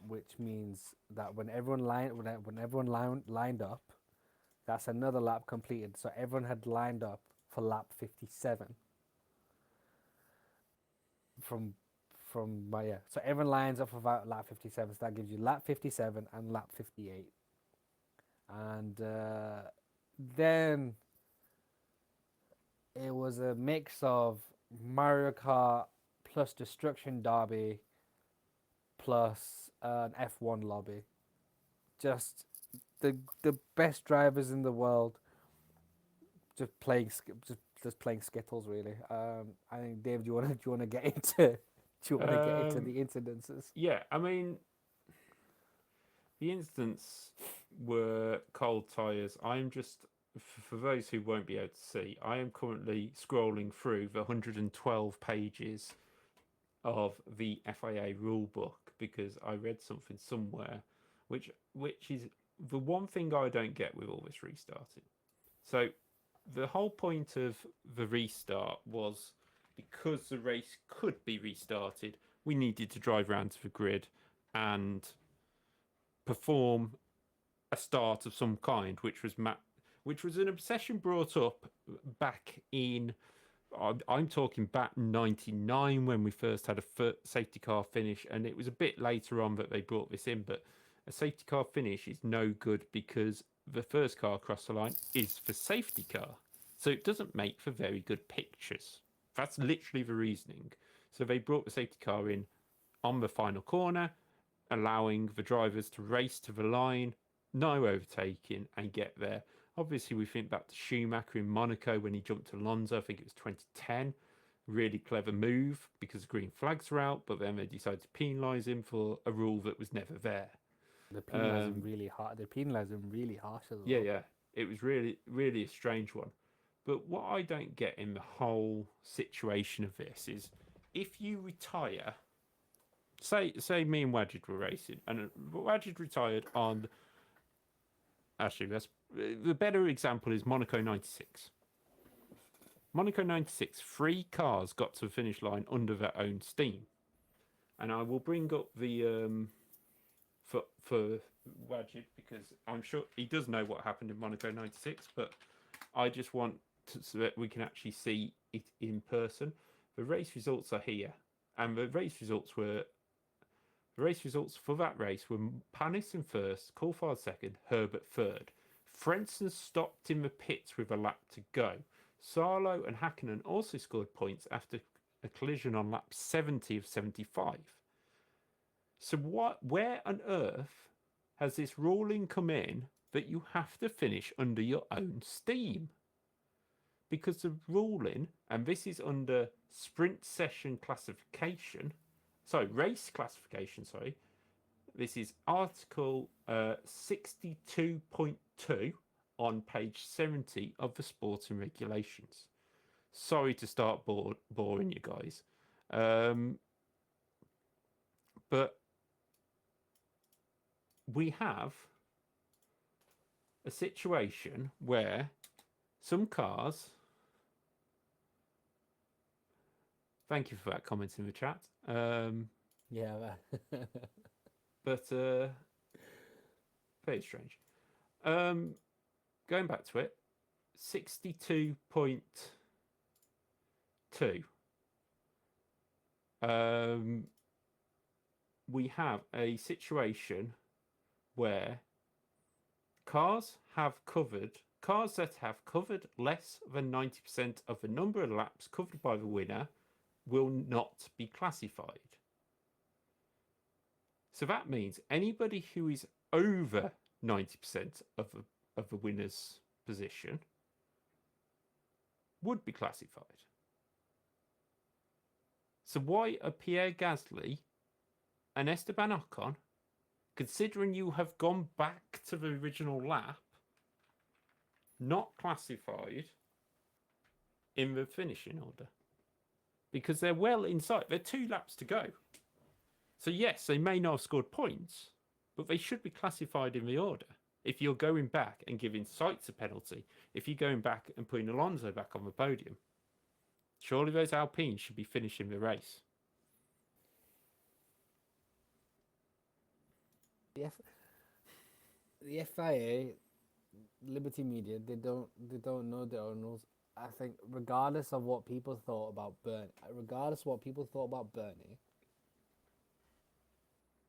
which means that when everyone lined up, that's another lap completed. So everyone had lined up for lap 57. So everyone lines up for about lap 57. So that gives you lap 57 and lap 58. And then it was a mix of Mario Kart plus Destruction Derby plus an F1 lobby. Just the best drivers in the world just playing skittles, really. I think, Dave, do you want to get into the incidences? Yeah, I mean, the incidents were cold tyres. I'm just, for those who won't be able to see, I am currently scrolling through the 112 pages of the FIA rulebook because I read something somewhere, which is the one thing I don't get with all this restarting. So the whole point of the restart was because the race could be restarted, we needed to drive around to the grid and perform a start of some kind, which was an obsession brought up back in, I'm talking back 99 when we first had a safety car finish, and it was a bit later on that they brought this in, but a safety car finish is no good because the first car across the line is the safety car. So it doesn't make for very good pictures. That's literally the reasoning. So they brought the safety car in on the final corner, allowing the drivers to race to the line, no overtaking, and get there. Obviously, we think back to Schumacher in Monaco when he jumped Alonso. I think it was 2010. Really clever move because the green flags were out, but then they decided to penalise him for a rule that was never there. They penalised him really hard. They penalised him really harsh as well. Yeah. It was really, really a strange one. But what I don't get in the whole situation of this is if you retire, say me and Wajid were racing, and Wajid retired on. Actually, that's the better example is Monaco '96. Monaco '96, 3 cars got to the finish line under their own steam, and I will bring up the for Wajid because I'm sure he does know what happened in Monaco '96, but I just want so that we can actually see it in person. The race results are here, and the race results for that race were Panis in first, Coulthard second, Herbert third. Frentzen stopped in the pits with a lap to go. Sarlo and Hakkinen also scored points after a collision on lap 70 of 75. So where on earth has this ruling come in that you have to finish under your own steam? Because the ruling, and this is under sprint session classification, race classification, this is article 62.2 on page 70 of the sporting regulations. Sorry to start boring you guys. But we have a situation where some cars. Thank you for that comment in the chat. Yeah. But very strange. Going back to it, 62.2. We have a situation where cars that have covered less than 90% of the number of laps covered by the winner will not be classified. So that means anybody who is over 90% of the winner's position would be classified. So why are Pierre Gasly and Esteban Ocon, considering you have gone back to the original lap, not classified in the finishing order? Because they're well inside. They're 2 laps to go. So yes, they may not have scored points, but they should be classified in the order. If you're going back and giving Sainz a penalty, if you're going back and putting Alonso back on the podium, surely those Alpines should be finishing the race. The FIA, Liberty Media, they don't know their own rules. I think regardless of what people thought about Bernie,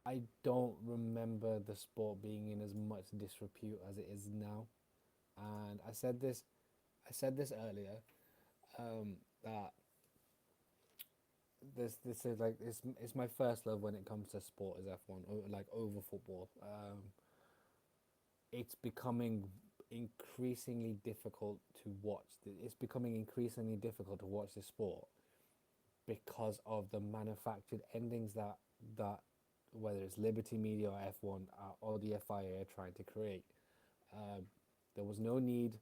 I don't remember the sport being in as much disrepute as it is now. And I said this earlier, that this is like it's my first love when it comes to sport is F1, like over football. It's becoming increasingly difficult to watch. It's becoming increasingly difficult to watch the sport because of the manufactured endings that whether it's Liberty Media or F1 or the FIA are trying to create. There was no need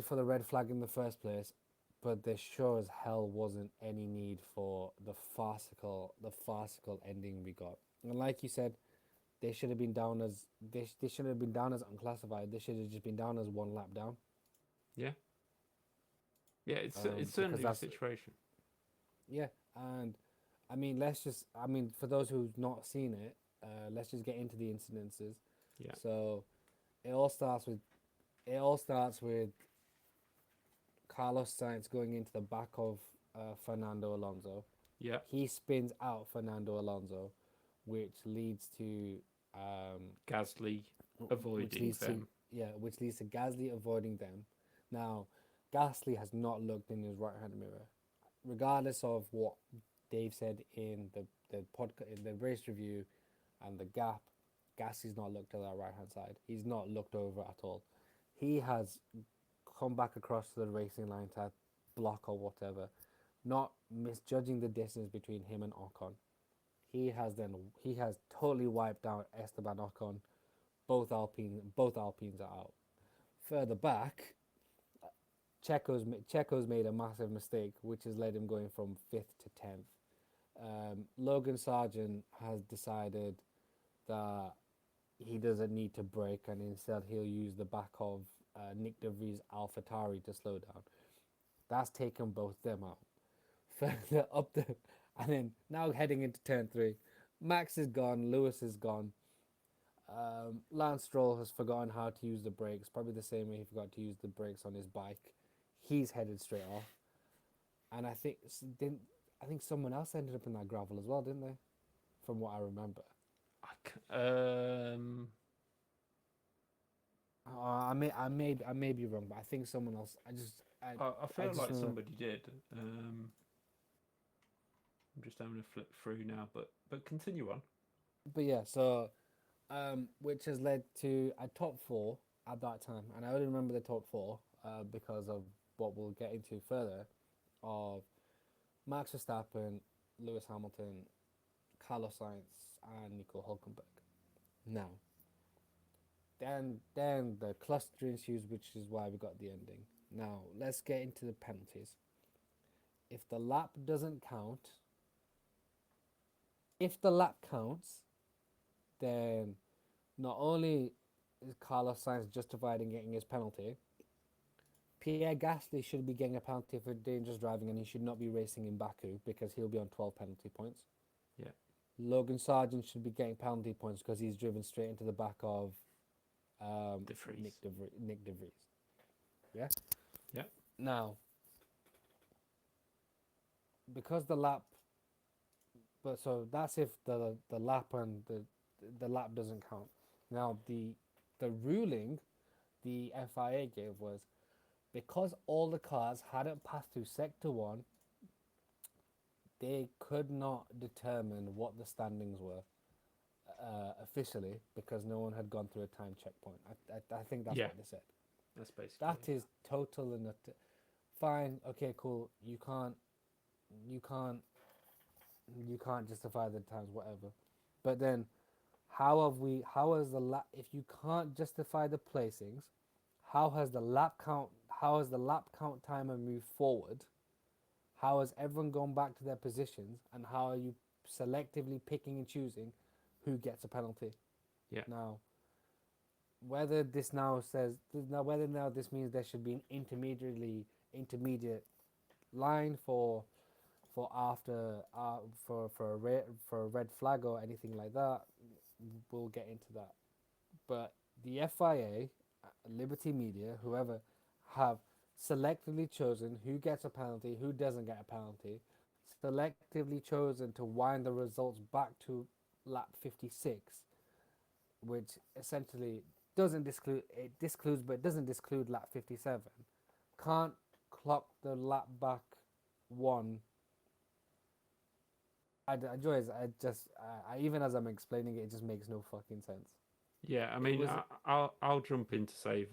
for the red flag in the first place, but there sure as hell wasn't any need for the farcical ending we got. And like you said, they should have been down as unclassified. They should have just been down as 1 lap down. Yeah. Yeah, it's certainly the situation. Yeah, and for those who've not seen it, let's just get into the incidences. Yeah. So it all starts with Carlos Sainz going into the back of Fernando Alonso. Yeah. He spins out Fernando Alonso, which leads to Gasly avoiding them. Which leads to Gasly avoiding them. Now, Gasly has not looked in his right-hand mirror, regardless of what Dave said in the podcast, in the race review, and the gap. Gasly's not looked at that right-hand side. He's not looked over at all. He has come back across to the racing line to block or whatever, not misjudging the distance between him and Ocon. He has totally wiped out Esteban Ocon. Both Alpines are out. Further back, Checo's made a massive mistake, which has led him going from 5th to 10th. Logan Sargent has decided that he doesn't need to brake, and instead he'll use the back of Nick De Vries' AlphaTauri to slow down. That's taken both them out. Further up the, and then now heading into turn 3, Max is gone, Lewis is gone. Lance Stroll has forgotten how to use the brakes, probably the same way he forgot to use the brakes on his bike. He's headed straight off, and I think someone else ended up in that gravel as well, didn't they? From what I remember. I may be wrong, but I think someone else. I feel I just like remember. somebody did. I'm just having a flip through now, but continue on. But yeah, so which has led to a top 4 at that time, and I only remember the top 4 because of what we'll get into further, of Max Verstappen, Lewis Hamilton, Carlos Sainz, and Nico Hülkenberg. Now, then the cluster ensues, which is why we got the ending. Now, let's get into the penalties. If the lap doesn't count, if the lap counts, then not only is Carlos Sainz justified in getting his penalty, Pierre Gasly should be getting a penalty for dangerous driving, and he should not be racing in Baku because he'll be on 12 penalty points. Yeah. Logan Sargent should be getting penalty points because he's driven straight into the back of Nick De Vries. Yeah? Yeah. Now, because the lap... But so that's if the lap and the lap doesn't count. Now, the ruling the FIA gave was because all the cars hadn't passed through Sector 1, they could not determine what the standings were officially because no one had gone through a time checkpoint. I think that's what they said. That's basically That is total and fine. Okay, cool. You can't justify the times, whatever. But then, if you can't justify the placings, how has the lap count timer moved forward? How has everyone gone back to their positions? And how are you selectively picking and choosing who gets a penalty? Yeah. Now, whether this means there should be an intermediate line for a red flag or anything like that, we'll get into that. But the FIA, Liberty Media, whoever, have selectively chosen who gets a penalty, who doesn't get a penalty, selectively chosen to wind the results back to lap 56, which essentially discludes but doesn't disclude lap 57. Can't clock the lap back one. Even as I'm explaining it, it just makes no fucking sense. Yeah, I mean, I'll jump in to save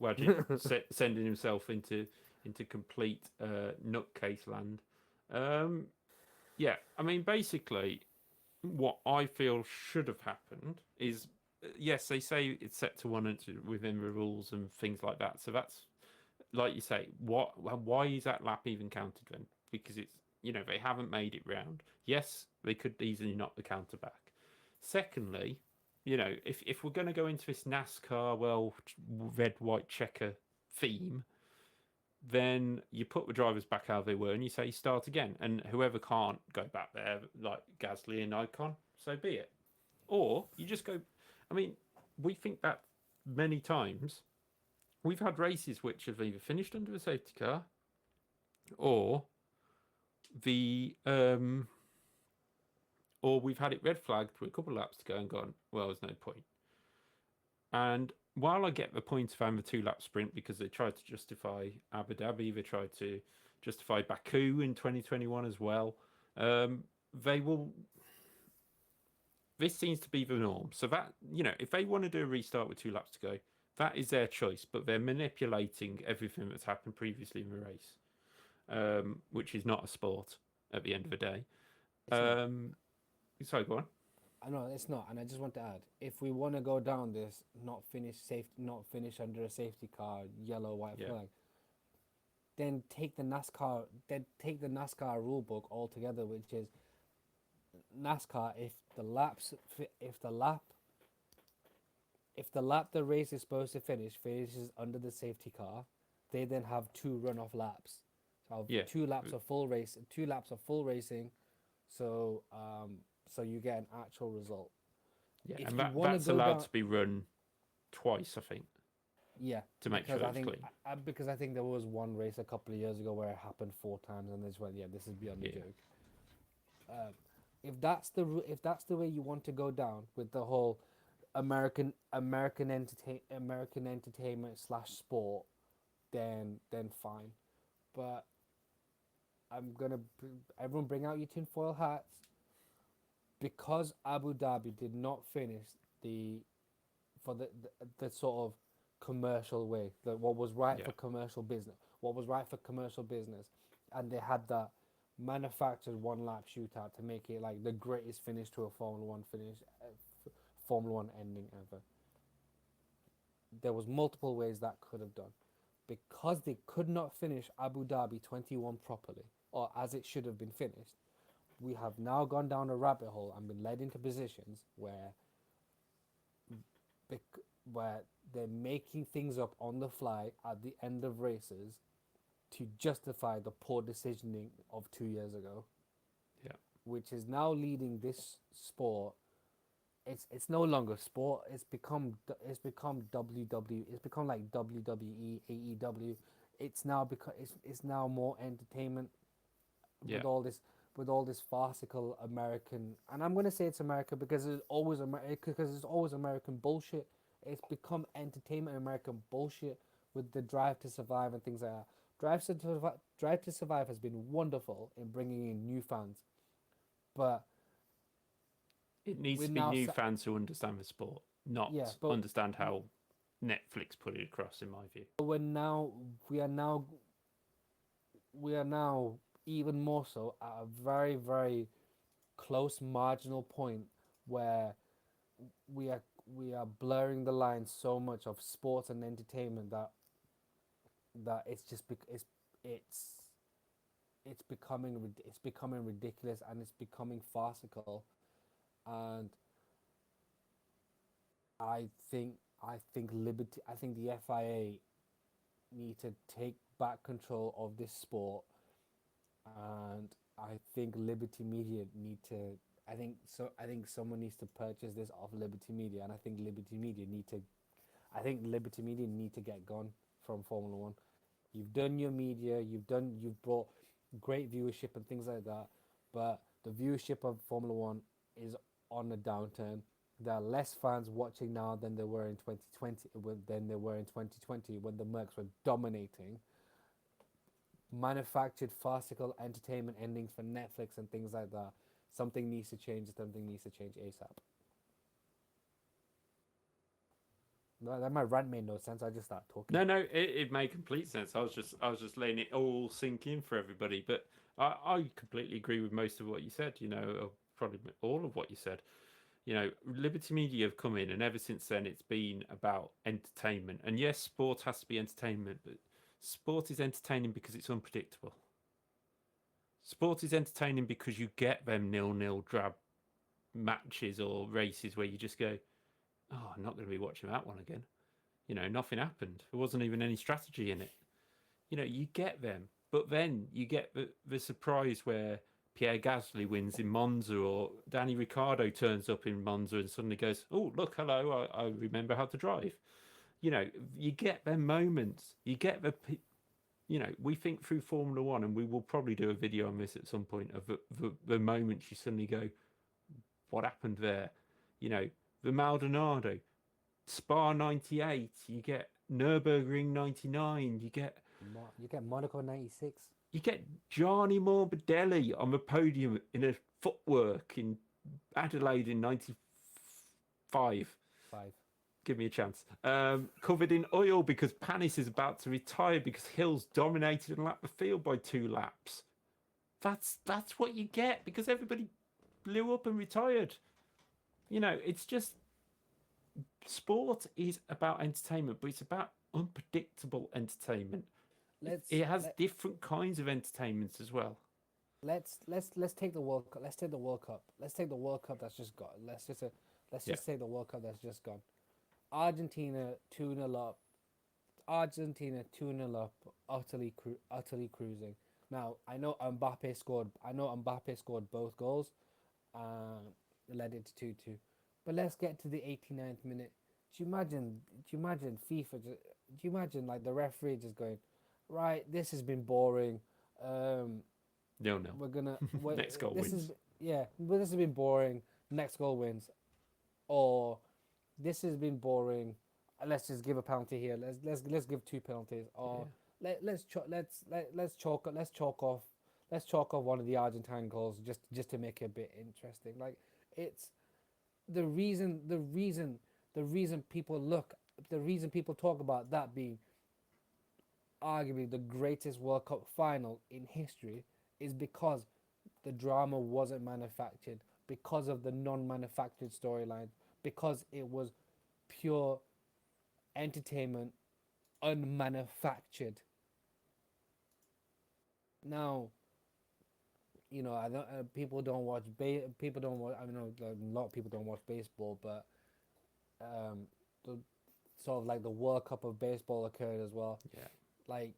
Wajid sending himself into complete nutcase land. Yeah, I mean, basically, what I feel should have happened is, yes, they say it's set to 1 within the rules and things like that. So that's, like you say, why is that lap even counted then? Because it's, they haven't made it round. Yes, they could easily knock the counter back. Secondly, if we're going to go into this NASCAR, red, white checker theme, then you put the drivers back how they were and you say start again. And whoever can't go back there, like Gasly and Icon, so be it. Or you just go... I mean, we think that many times. We've had races which have either finished under a safety car or or we've had it red flagged with a couple of laps to go and gone, well, there's no point. And while I get the point of having the 2-lap sprint because they tried to justify Abu Dhabi, they tried to justify Baku in 2021 as well, they will... This seems to be the norm. So that, if they want to do a restart with 2 laps to go, that is their choice, but they're manipulating everything that's happened previously in the race, which is not a sport at the end of the day. Sorry, go on. No, it's not, and I just want to add: if we want to go down this not finish under a safety car, yellow, white flag, take the NASCAR rule book altogether, which is NASCAR. If the lap the race is supposed to finish finishes under the safety car, they then have 2 runoff laps. So Yeah. 2 laps of full racing. So so you get an actual result. Yeah, If and you want to that's go allowed down, to be run twice, I think, yeah, to make sure it's clean. because I think there was one race a couple of years ago where it happened 4 times, and they just went, yeah, this is beyond a Yeah. joke. If that's the way you want to go down with the whole American entertainment slash sport, then fine. But everyone bring out your tinfoil hats, because Abu Dhabi did not finish the for the sort of commercial way, what was right Yeah. for commercial business, and they had that manufactured 1 lap shootout to make it like the greatest finish to a Formula One ending ever. There was multiple ways that could have done, because they could not finish Abu Dhabi 21 properly, or as it should have been finished. We have now gone down a rabbit hole and been led into positions where they're making things up on the fly at the end of races to justify the poor decisioning of 2 years ago, Yeah. which is now leading this sport. It's no longer sport. It's become WW. It's become like WWE, AEW. It's now more entertainment Yeah. with all this farcical American, and I'm gonna say it's America because it's always American bullshit. It's become entertainment American bullshit with the Drive to Survive and things like that. Drive to Survive has been wonderful in bringing in new fans, but It needs we're to be now new fans who understand the sport, yeah, not but understand how Netflix put it across, in my view. we're now we are now even more so at a very, very close marginal point where we are blurring the line so much of sports and entertainment that it's just it's becoming ridiculous, and it's becoming farcical. And I think the FIA need to take back control of this sport, and I think Liberty Media need to. I think someone needs to purchase this off Liberty Media, and I think Liberty Media need to. I think Liberty Media need to get gone from Formula One. You've done your media. You've brought great viewership and things like that, but the viewership of Formula One is on a downturn. There are less fans watching now than there were in 2020. Than there were in 2020 when the Mercs were dominating. Manufactured farcical entertainment endings for Netflix and things like that. Something needs to change. Something needs to change ASAP. That my rant made no sense. I just started talking. No, it made complete sense. I was just letting it all sink in for everybody. But I completely agree with most of what you said. You know, probably all of what you said. You know, Liberty Media have come in, and ever since then, it's been about entertainment. And yes, sport has to be entertainment, but sport is entertaining because it's unpredictable. Sport is entertaining because you get them 0-0 drab matches or races where you just go, oh, I'm not going to be watching that one again. You know, nothing happened. There wasn't even any strategy in it. You know, you get them. But then you get the surprise where Pierre Gasly wins in Monza, or Danny Ricciardo turns up in Monza and suddenly goes, oh, look, hello, I remember how to drive. You know, you get them moments. You get you know, we think through Formula One, and we will probably do a video on this at some point, of the moments you suddenly go, what happened there? You know, the Maldonado, Spa 98, you get Nürburgring 99, you get Monaco 96. You get Gianni Morbidelli on the podium in a footwork in Adelaide in 95. 5. Give me a chance. Covered in oil because Panis is about to retire because Hills dominated and lapped the field by 2 laps. That's what you get because everybody blew up and retired. You know, it's just sport is about entertainment, but it's about unpredictable entertainment. it has different kinds of entertainments as well. let's take the World Cup. Let's take the World Cup. Let's take the World Cup that's just gone. Let's Yeah. just say the World Cup that's just gone. Argentina 2-0 up. Argentina 2-0 up, utterly cruising. Now I know Mbappe scored both goals, led it to 2-2. But let's get to the 89th minute. Do you imagine FIFA? Do you imagine like the referee just going, right? This has been boring. No. We're gonna Next goal this wins. is but this has been boring. Next goal wins, or this has been boring. Let's just give a penalty here. Let's give 2 penalties, or let's chalk off one of the Argentine goals just to make it a bit interesting. Like it's the reason people talk about that being arguably the greatest World Cup final in history is because the drama wasn't manufactured, because of the non-manufactured storyline, because it was pure entertainment, unmanufactured. Now, I don't. People don't watch. People don't watch. I know a lot of people don't watch baseball, but the sort of like the World Cup of baseball occurred as well. Yeah. Like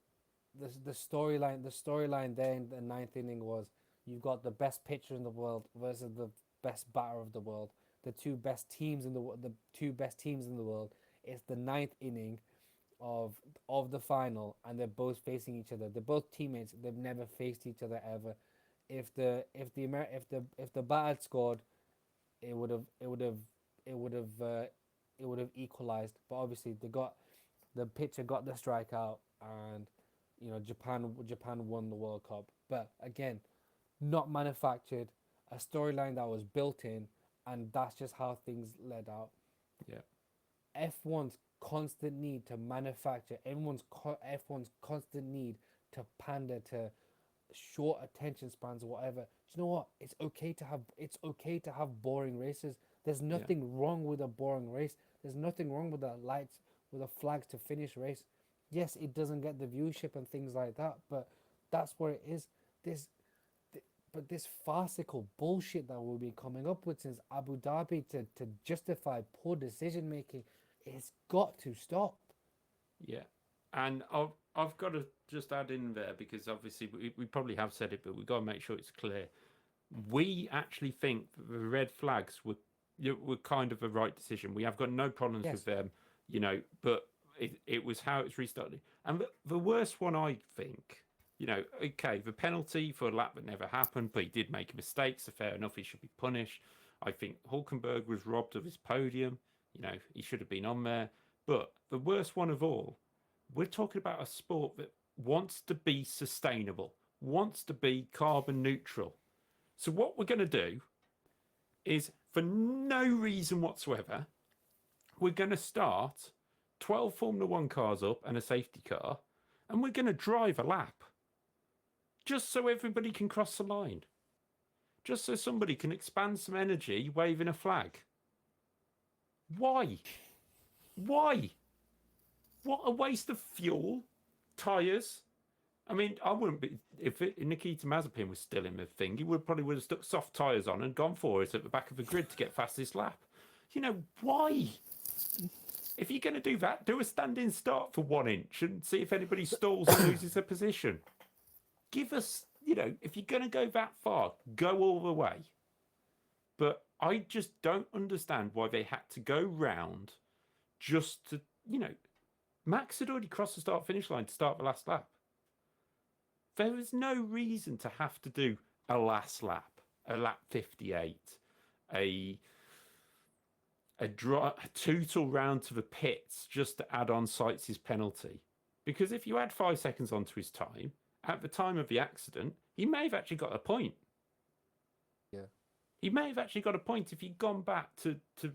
the storyline there in the ninth inning was you've got the best pitcher in the world versus the best batter of the world. The two best teams in the world. It's the ninth inning of the final, and they're both facing each other. They're both teammates. They've never faced each other ever. If the batter had scored, it would have equalized. But obviously the pitcher got the strikeout, and Japan won the World Cup. But again, not manufactured, a storyline that was built in, and that's just how things led out. Yeah. F1's constant need to manufacture, F1's constant need to pander to short attention spans or whatever. Do you know what? It's okay to have boring races. There's nothing wrong with a boring race. There's nothing wrong with the lights, with the flags to finish race. Yes, it doesn't get the viewership and things like that, but that's where it is. But this farcical bullshit that we've been coming up with since Abu Dhabi to justify poor decision making, it's got to stop. Yeah. And I've got to just add in there, because obviously we probably have said it, but we've got to make sure it's clear. We actually think that the red flags were kind of a right decision. We have got no problems with them, but it was how it's restarted. And the worst one, I think, okay, the penalty for a lap that never happened, but he did make a mistake, so fair enough, he should be punished. I think Hulkenberg was robbed of his podium. He should have been on there. But the worst one of all, we're talking about a sport that wants to be sustainable, wants to be carbon neutral. So what we're going to do is, for no reason whatsoever, we're going to start 12 Formula One cars up and a safety car, and we're going to drive a lap. Just so everybody can cross the line. Just so somebody can expand some energy waving a flag. Why? Why? What a waste of fuel, tyres. I mean, I wouldn't be, if Nikita Mazepin was still in the thing, he probably would have stuck soft tyres on and gone for it at the back of the grid to get fastest lap. Why? If you're going to do that, do a standing start for 1 inch and see if anybody stalls and loses their position. Give us, if you're going to go that far, go all the way. But I just don't understand why they had to go round just to, Max had already crossed the start-finish line to start the last lap. There was no reason to have to do a last lap, a lap 58, a total round to the pits just to add on Seitz's penalty. Because if you add 5 seconds onto his time, at the time of the accident, he may have actually got a point. Yeah. He may have actually got a point if he'd gone back to the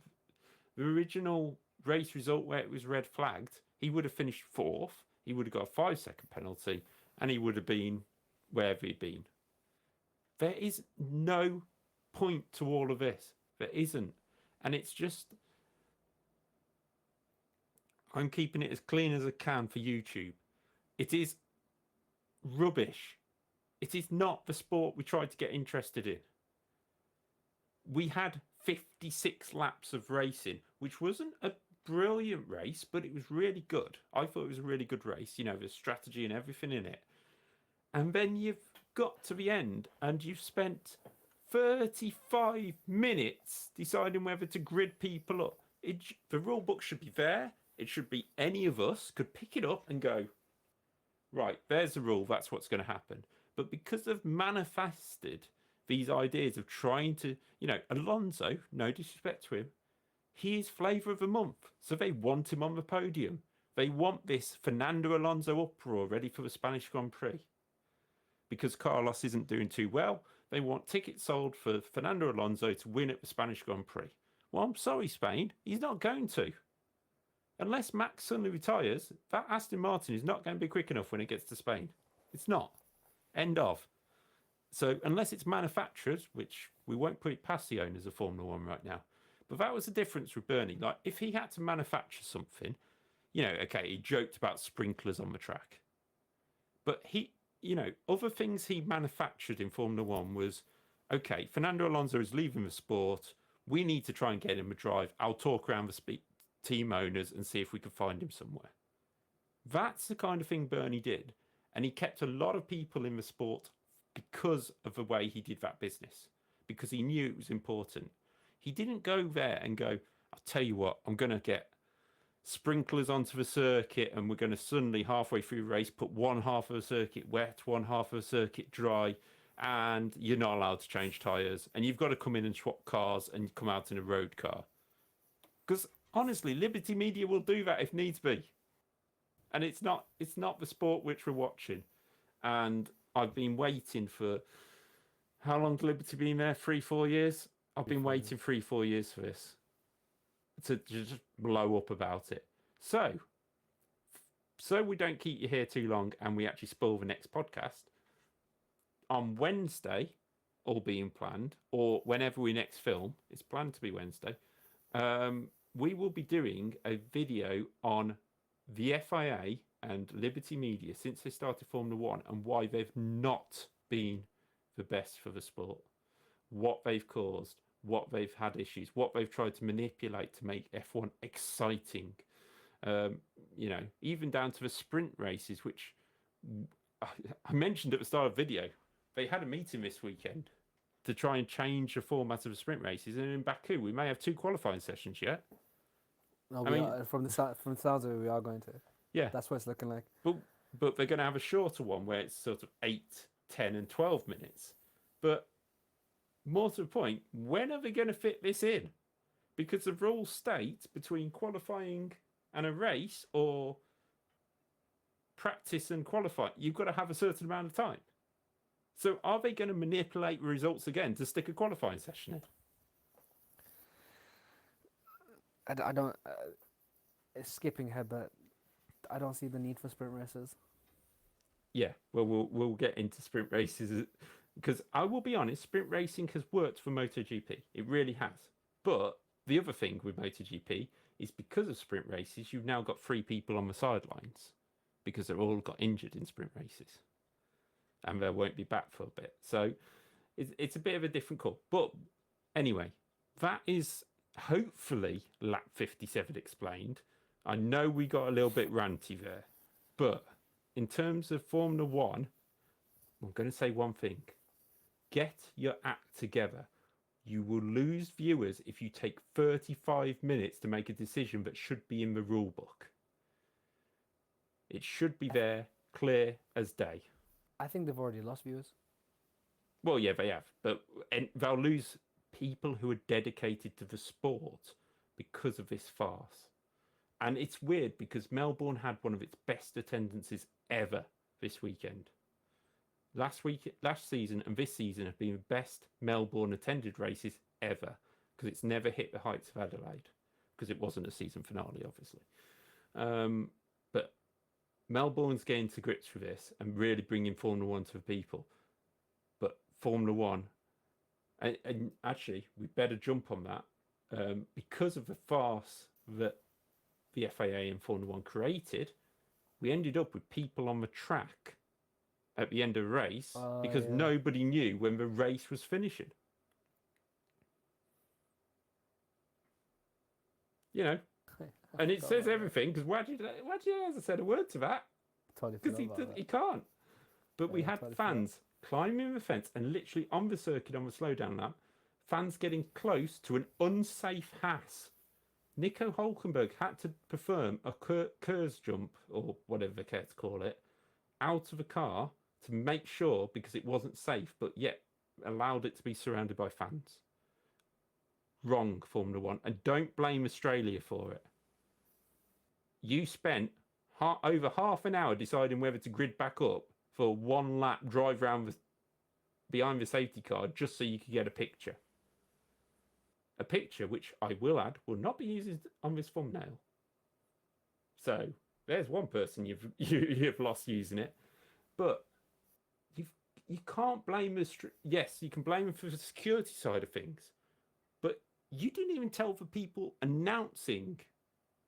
original race result where it was red flagged. He would have finished 4th. He would have got a 5-second penalty, and he would have been wherever he'd been. There is no point to all of this. There isn't. And it's just, I'm keeping it as clean as I can for YouTube. It is rubbish. It is not the sport we tried to get interested in. We had 56 laps of racing, which wasn't a brilliant race, but it was really good. I thought it was a really good race. You know, there's strategy and everything in it. And then you've got to the end and you've spent 35 minutes deciding whether to grid people up. The rule book should be there. It should be any of us could pick it up and go, right, there's the rule. That's what's going to happen. But because they've manifested these ideas of trying to, you know, Alonso, no disrespect to him, he is flavour of the month. So they want him on the podium. They want this Fernando Alonso uproar ready for the Spanish Grand Prix. Because Carlos isn't doing too well, they want tickets sold for Fernando Alonso to win at the Spanish Grand Prix. Well, I'm sorry, Spain, he's not going to. Unless Max suddenly retires, that Aston Martin is not going to be quick enough when it gets to Spain. It's not. End of. So unless it's manufactured, which we won't put it past the owners of Formula One right now, but that was the difference with Bernie. Like, if he had to manufacture something, you know, okay, he joked about sprinklers on the track. But he, you know, other things he manufactured in Formula One was, okay, Fernando Alonso is leaving the sport. We need to try and get him a drive. I'll talk around the team owners and see if we can find him somewhere. That's the kind of thing Bernie did. And he kept a lot of people in the sport because of the way he did that business, because he knew it was important. He didn't go there and go, I'll tell you what, I'm going to get sprinklers onto the circuit and we're going to suddenly halfway through the race put one half of the circuit wet, one half of the circuit dry, and you're not allowed to change tyres and you've got to come in and swap cars and come out in a road car. Because honestly, Liberty Media will do that if needs be. And it's not the sport which we're watching. And I've been waiting for, how long's Liberty been there? 3-4 years? I've been waiting 3-4 years for this. To just blow up about it. So we don't keep you here too long and we actually spoil the next podcast. On Wednesday, all being planned, or whenever we next film, it's planned to be Wednesday, we will be doing a video on the FIA and Liberty Media since they started Formula One and why they've not been the best for the sport, what they've caused, what they've had issues, what they've tried to manipulate to make F1 exciting. You know, even down to the sprint races, which I mentioned at the start of the video. They had a meeting this weekend to try and change the format of the sprint races, and in Baku we may have 2 qualifying sessions yet. No, from the sounds of it, we are going to. Yeah, that's what it's looking like. But they're going to have a shorter one where it's sort of 8, 10, and 12 minutes. But more to the point, when are they going to fit this in? Because the rules state between qualifying and a race or practice and qualify, you've got to have a certain amount of time. So are they going to manipulate results again to stick a qualifying session in? I don't. It's skipping ahead, but I don't see the need for sprint races. Yeah, well, we'll get into sprint races because I will be honest, sprint racing has worked for MotoGP. It really has. But the other thing with MotoGP is because of sprint races, you've now got 3 people on the sidelines because they've all got injured in sprint races. And they won't be back for a bit. So it's a bit of a different call. But anyway, that is hopefully lap 57 explained. I know we got a little bit ranty there. But in terms of Formula One, I'm going to say one thing. Get your act together. You will lose viewers if you take 35 minutes to make a decision that should be in the rule book. It should be there, clear as day. I think they've already lost viewers. Well, yeah, they have. But they'll lose people who are dedicated to the sport because of this farce. And it's weird because Melbourne had one of its best attendances ever this weekend. Last season and this season have been the best Melbourne attended races ever because it's never hit the heights of Adelaide because it wasn't a season finale, obviously. But Melbourne's getting to grips with this and really bringing Formula One to the people. But Formula One, and actually, we better jump on that because of the farce that the FIA and Formula One created. We ended up with people on the track at the end of the race because yeah. nobody knew when the race was finishing. You know, and it says everything because Wajid hasn't said a word to that Totally because forgot about he that. can't. But we Yeah, had totally fans climbing the fence and literally on the circuit on the slowdown lap, fans getting close to an unsafe Haas. Nico Hulkenberg had to perform a Kurz jump, or whatever they care to call it, out of a car to make sure, because it wasn't safe, but yet allowed it to be surrounded by fans. Wrong, Formula One. And don't blame Australia for it. You spent over half an hour deciding whether to grid back up for one lap drive round behind the safety car just so you could get a picture. A picture which I will add will not be used on this thumbnail. So there's one person you've lost using it, but you can't blame the yes, you can blame them for the security side of things, but you didn't even tell the people announcing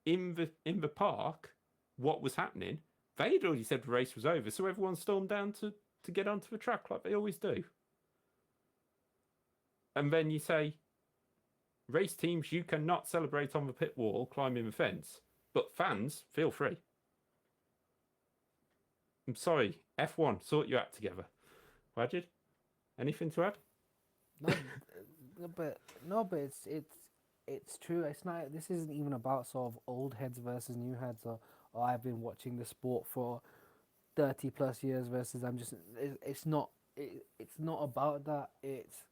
in the park what was happening. They had already said the race was over, so everyone stormed down to get onto the track like they always do. And then you say, race teams, you cannot celebrate on the pit wall climbing the fence, but fans, feel free. I'm sorry, F1, sort your act together. Wajid, anything to add? No, but it's true. It's not. This isn't even about sort of old heads versus new heads, or I've been watching the sport for 30 plus years versus I'm just. It's not. It's not about that. It's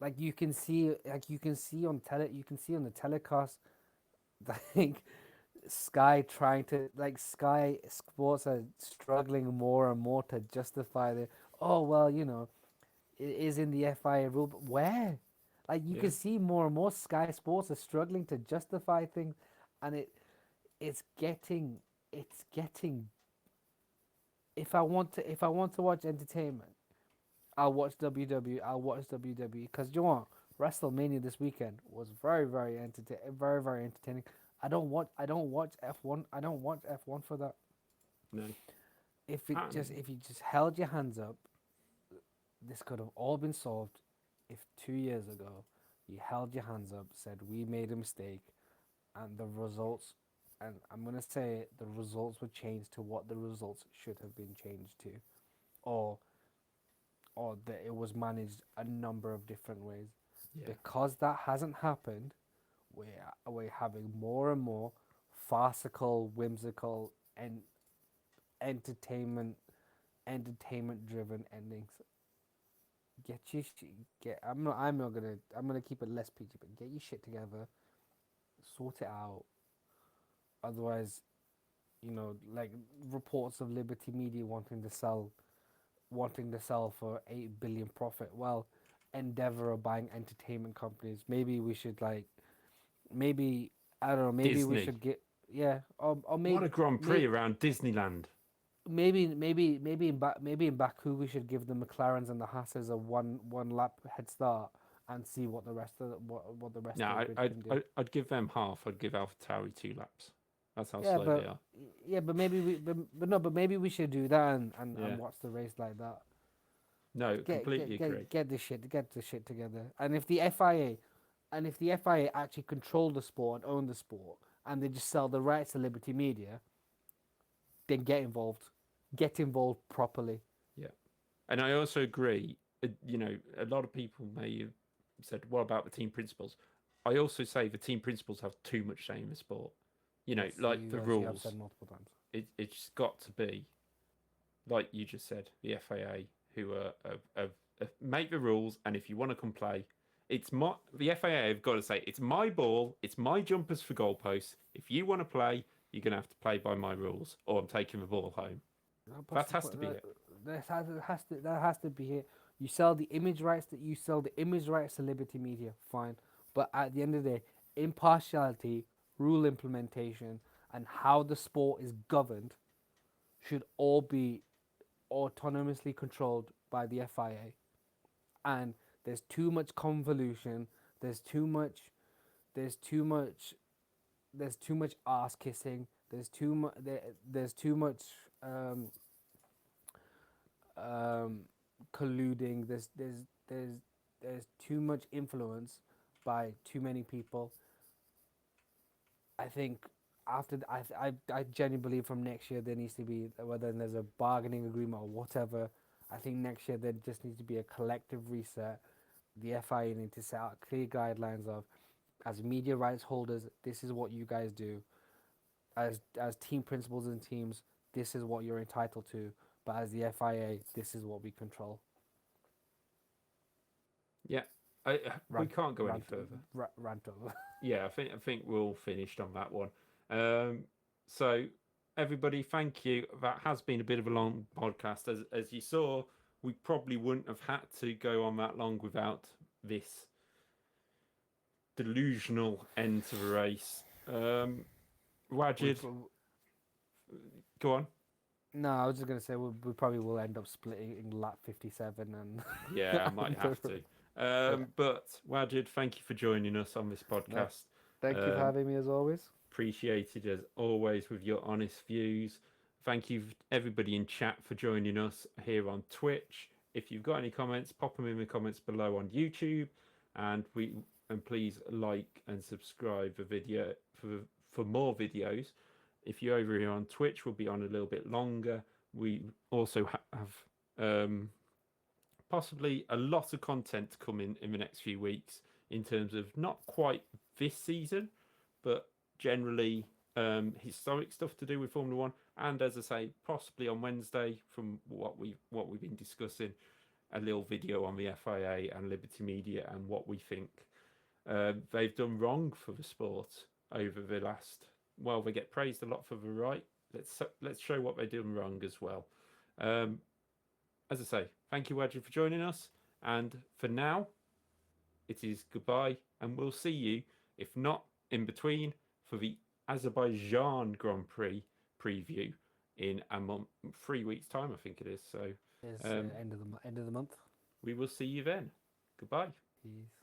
like you can see on the telecast, like Sky trying to Sky Sports are struggling more and more to justify the it is in the FIA rule, but where? Like you can see more and more Sky Sports are struggling to justify things, and it's getting. If I want to watch entertainment, I'll watch WWE because you know what? WrestleMania this weekend was very entertaining. I don't watch F1. I don't watch F1 for that. No. If you just held your hands up, this could have all been solved if 2 years ago you held your hands up, said we made a mistake, and the results, and I'm gonna say it, the results were changed to what the results should have been changed to, or that it was managed a number of different ways. Yeah. Because that hasn't happened, we're having more and more farcical, whimsical, and entertainment driven endings. I'm gonna keep it less PG, but get your shit together, sort it out. Otherwise, like reports of Liberty Media wanting to sell for 8 billion profit. Well, Endeavor are buying entertainment companies. Maybe we should maybe I don't know. Maybe we Disney. should get or maybe What a Grand Prix around Disneyland. Maybe in Baku we should give the McLarens and the Hasses a one lap head start and see what the rest of the rest of the grid can do. I'd give them half. I'd give AlphaTauri 2 laps. That's how Yeah, slow they are. but maybe we should do that and watch the race like that. No, completely agree. Get the shit together. And if the FIA actually control the sport and own the sport, and they just sell the rights to Liberty Media, then get involved properly. Yeah, and I also agree. A lot of people may have said, "What about the team principals?" I also say the team principals have too much say in the sport. The rules. I've said multiple times. It's got to be, like you just said, the FAA who make the rules, and if you want to complain, the FAA have got to say it's my ball, it's my jumpers for goalposts. If you want to play, you're gonna have to play by my rules, or I'm taking the ball home. That has to be it. That has to be it. You sell the image rights to Liberty Media, fine. But at the end of the day, impartiality, rule implementation, and how the sport is governed should all be autonomously controlled by the FIA. And there's too much convolution. There's too much ass kissing. There's too much colluding. There's too much influence by too many people. I think I genuinely believe from next year there needs to be, whether there's a bargaining agreement or whatever. I think next year there just needs to be a collective reset. The FIA need to set out clear guidelines of, as media rights holders, this is what you guys do. As team principals and teams, this is what you're entitled to. But as the FIA, this is what we control. Yeah, we can't go any further. Rant over. Yeah, I think we're all finished on that one. So everybody, thank you. That has been a bit of a long podcast. As you saw, we probably wouldn't have had to go on that long without this delusional end to the race. Wajid, go on. No, I was just gonna say we probably will end up splitting in lap 57 and. Yeah, I might have to. But Wajid, thank you for joining us on this podcast. Thank you for having me as always. Appreciated as always with your honest views. Thank you everybody in chat for joining us here on Twitch. If you've got any comments, pop them in the comments below on YouTube, and please like and subscribe the video for more videos. If you're over here on Twitch, we'll be on a little bit longer. We also have possibly a lot of content to come in the next few weeks, in terms of not quite this season, but generally historic stuff to do with Formula One. And as I say, possibly on Wednesday, from what we've been discussing, a little video on the FIA and Liberty Media and what we think they've done wrong for the sport over the last. Well, they get praised a lot for the right. Let's show what they've done wrong as well. As I say, thank you, Wajid, for joining us. And for now, it is goodbye, and we'll see you, if not in between, for the Azerbaijan Grand Prix preview in 3 weeks' time, I think it is. So it's end of the month. We will see you then. Goodbye. Peace.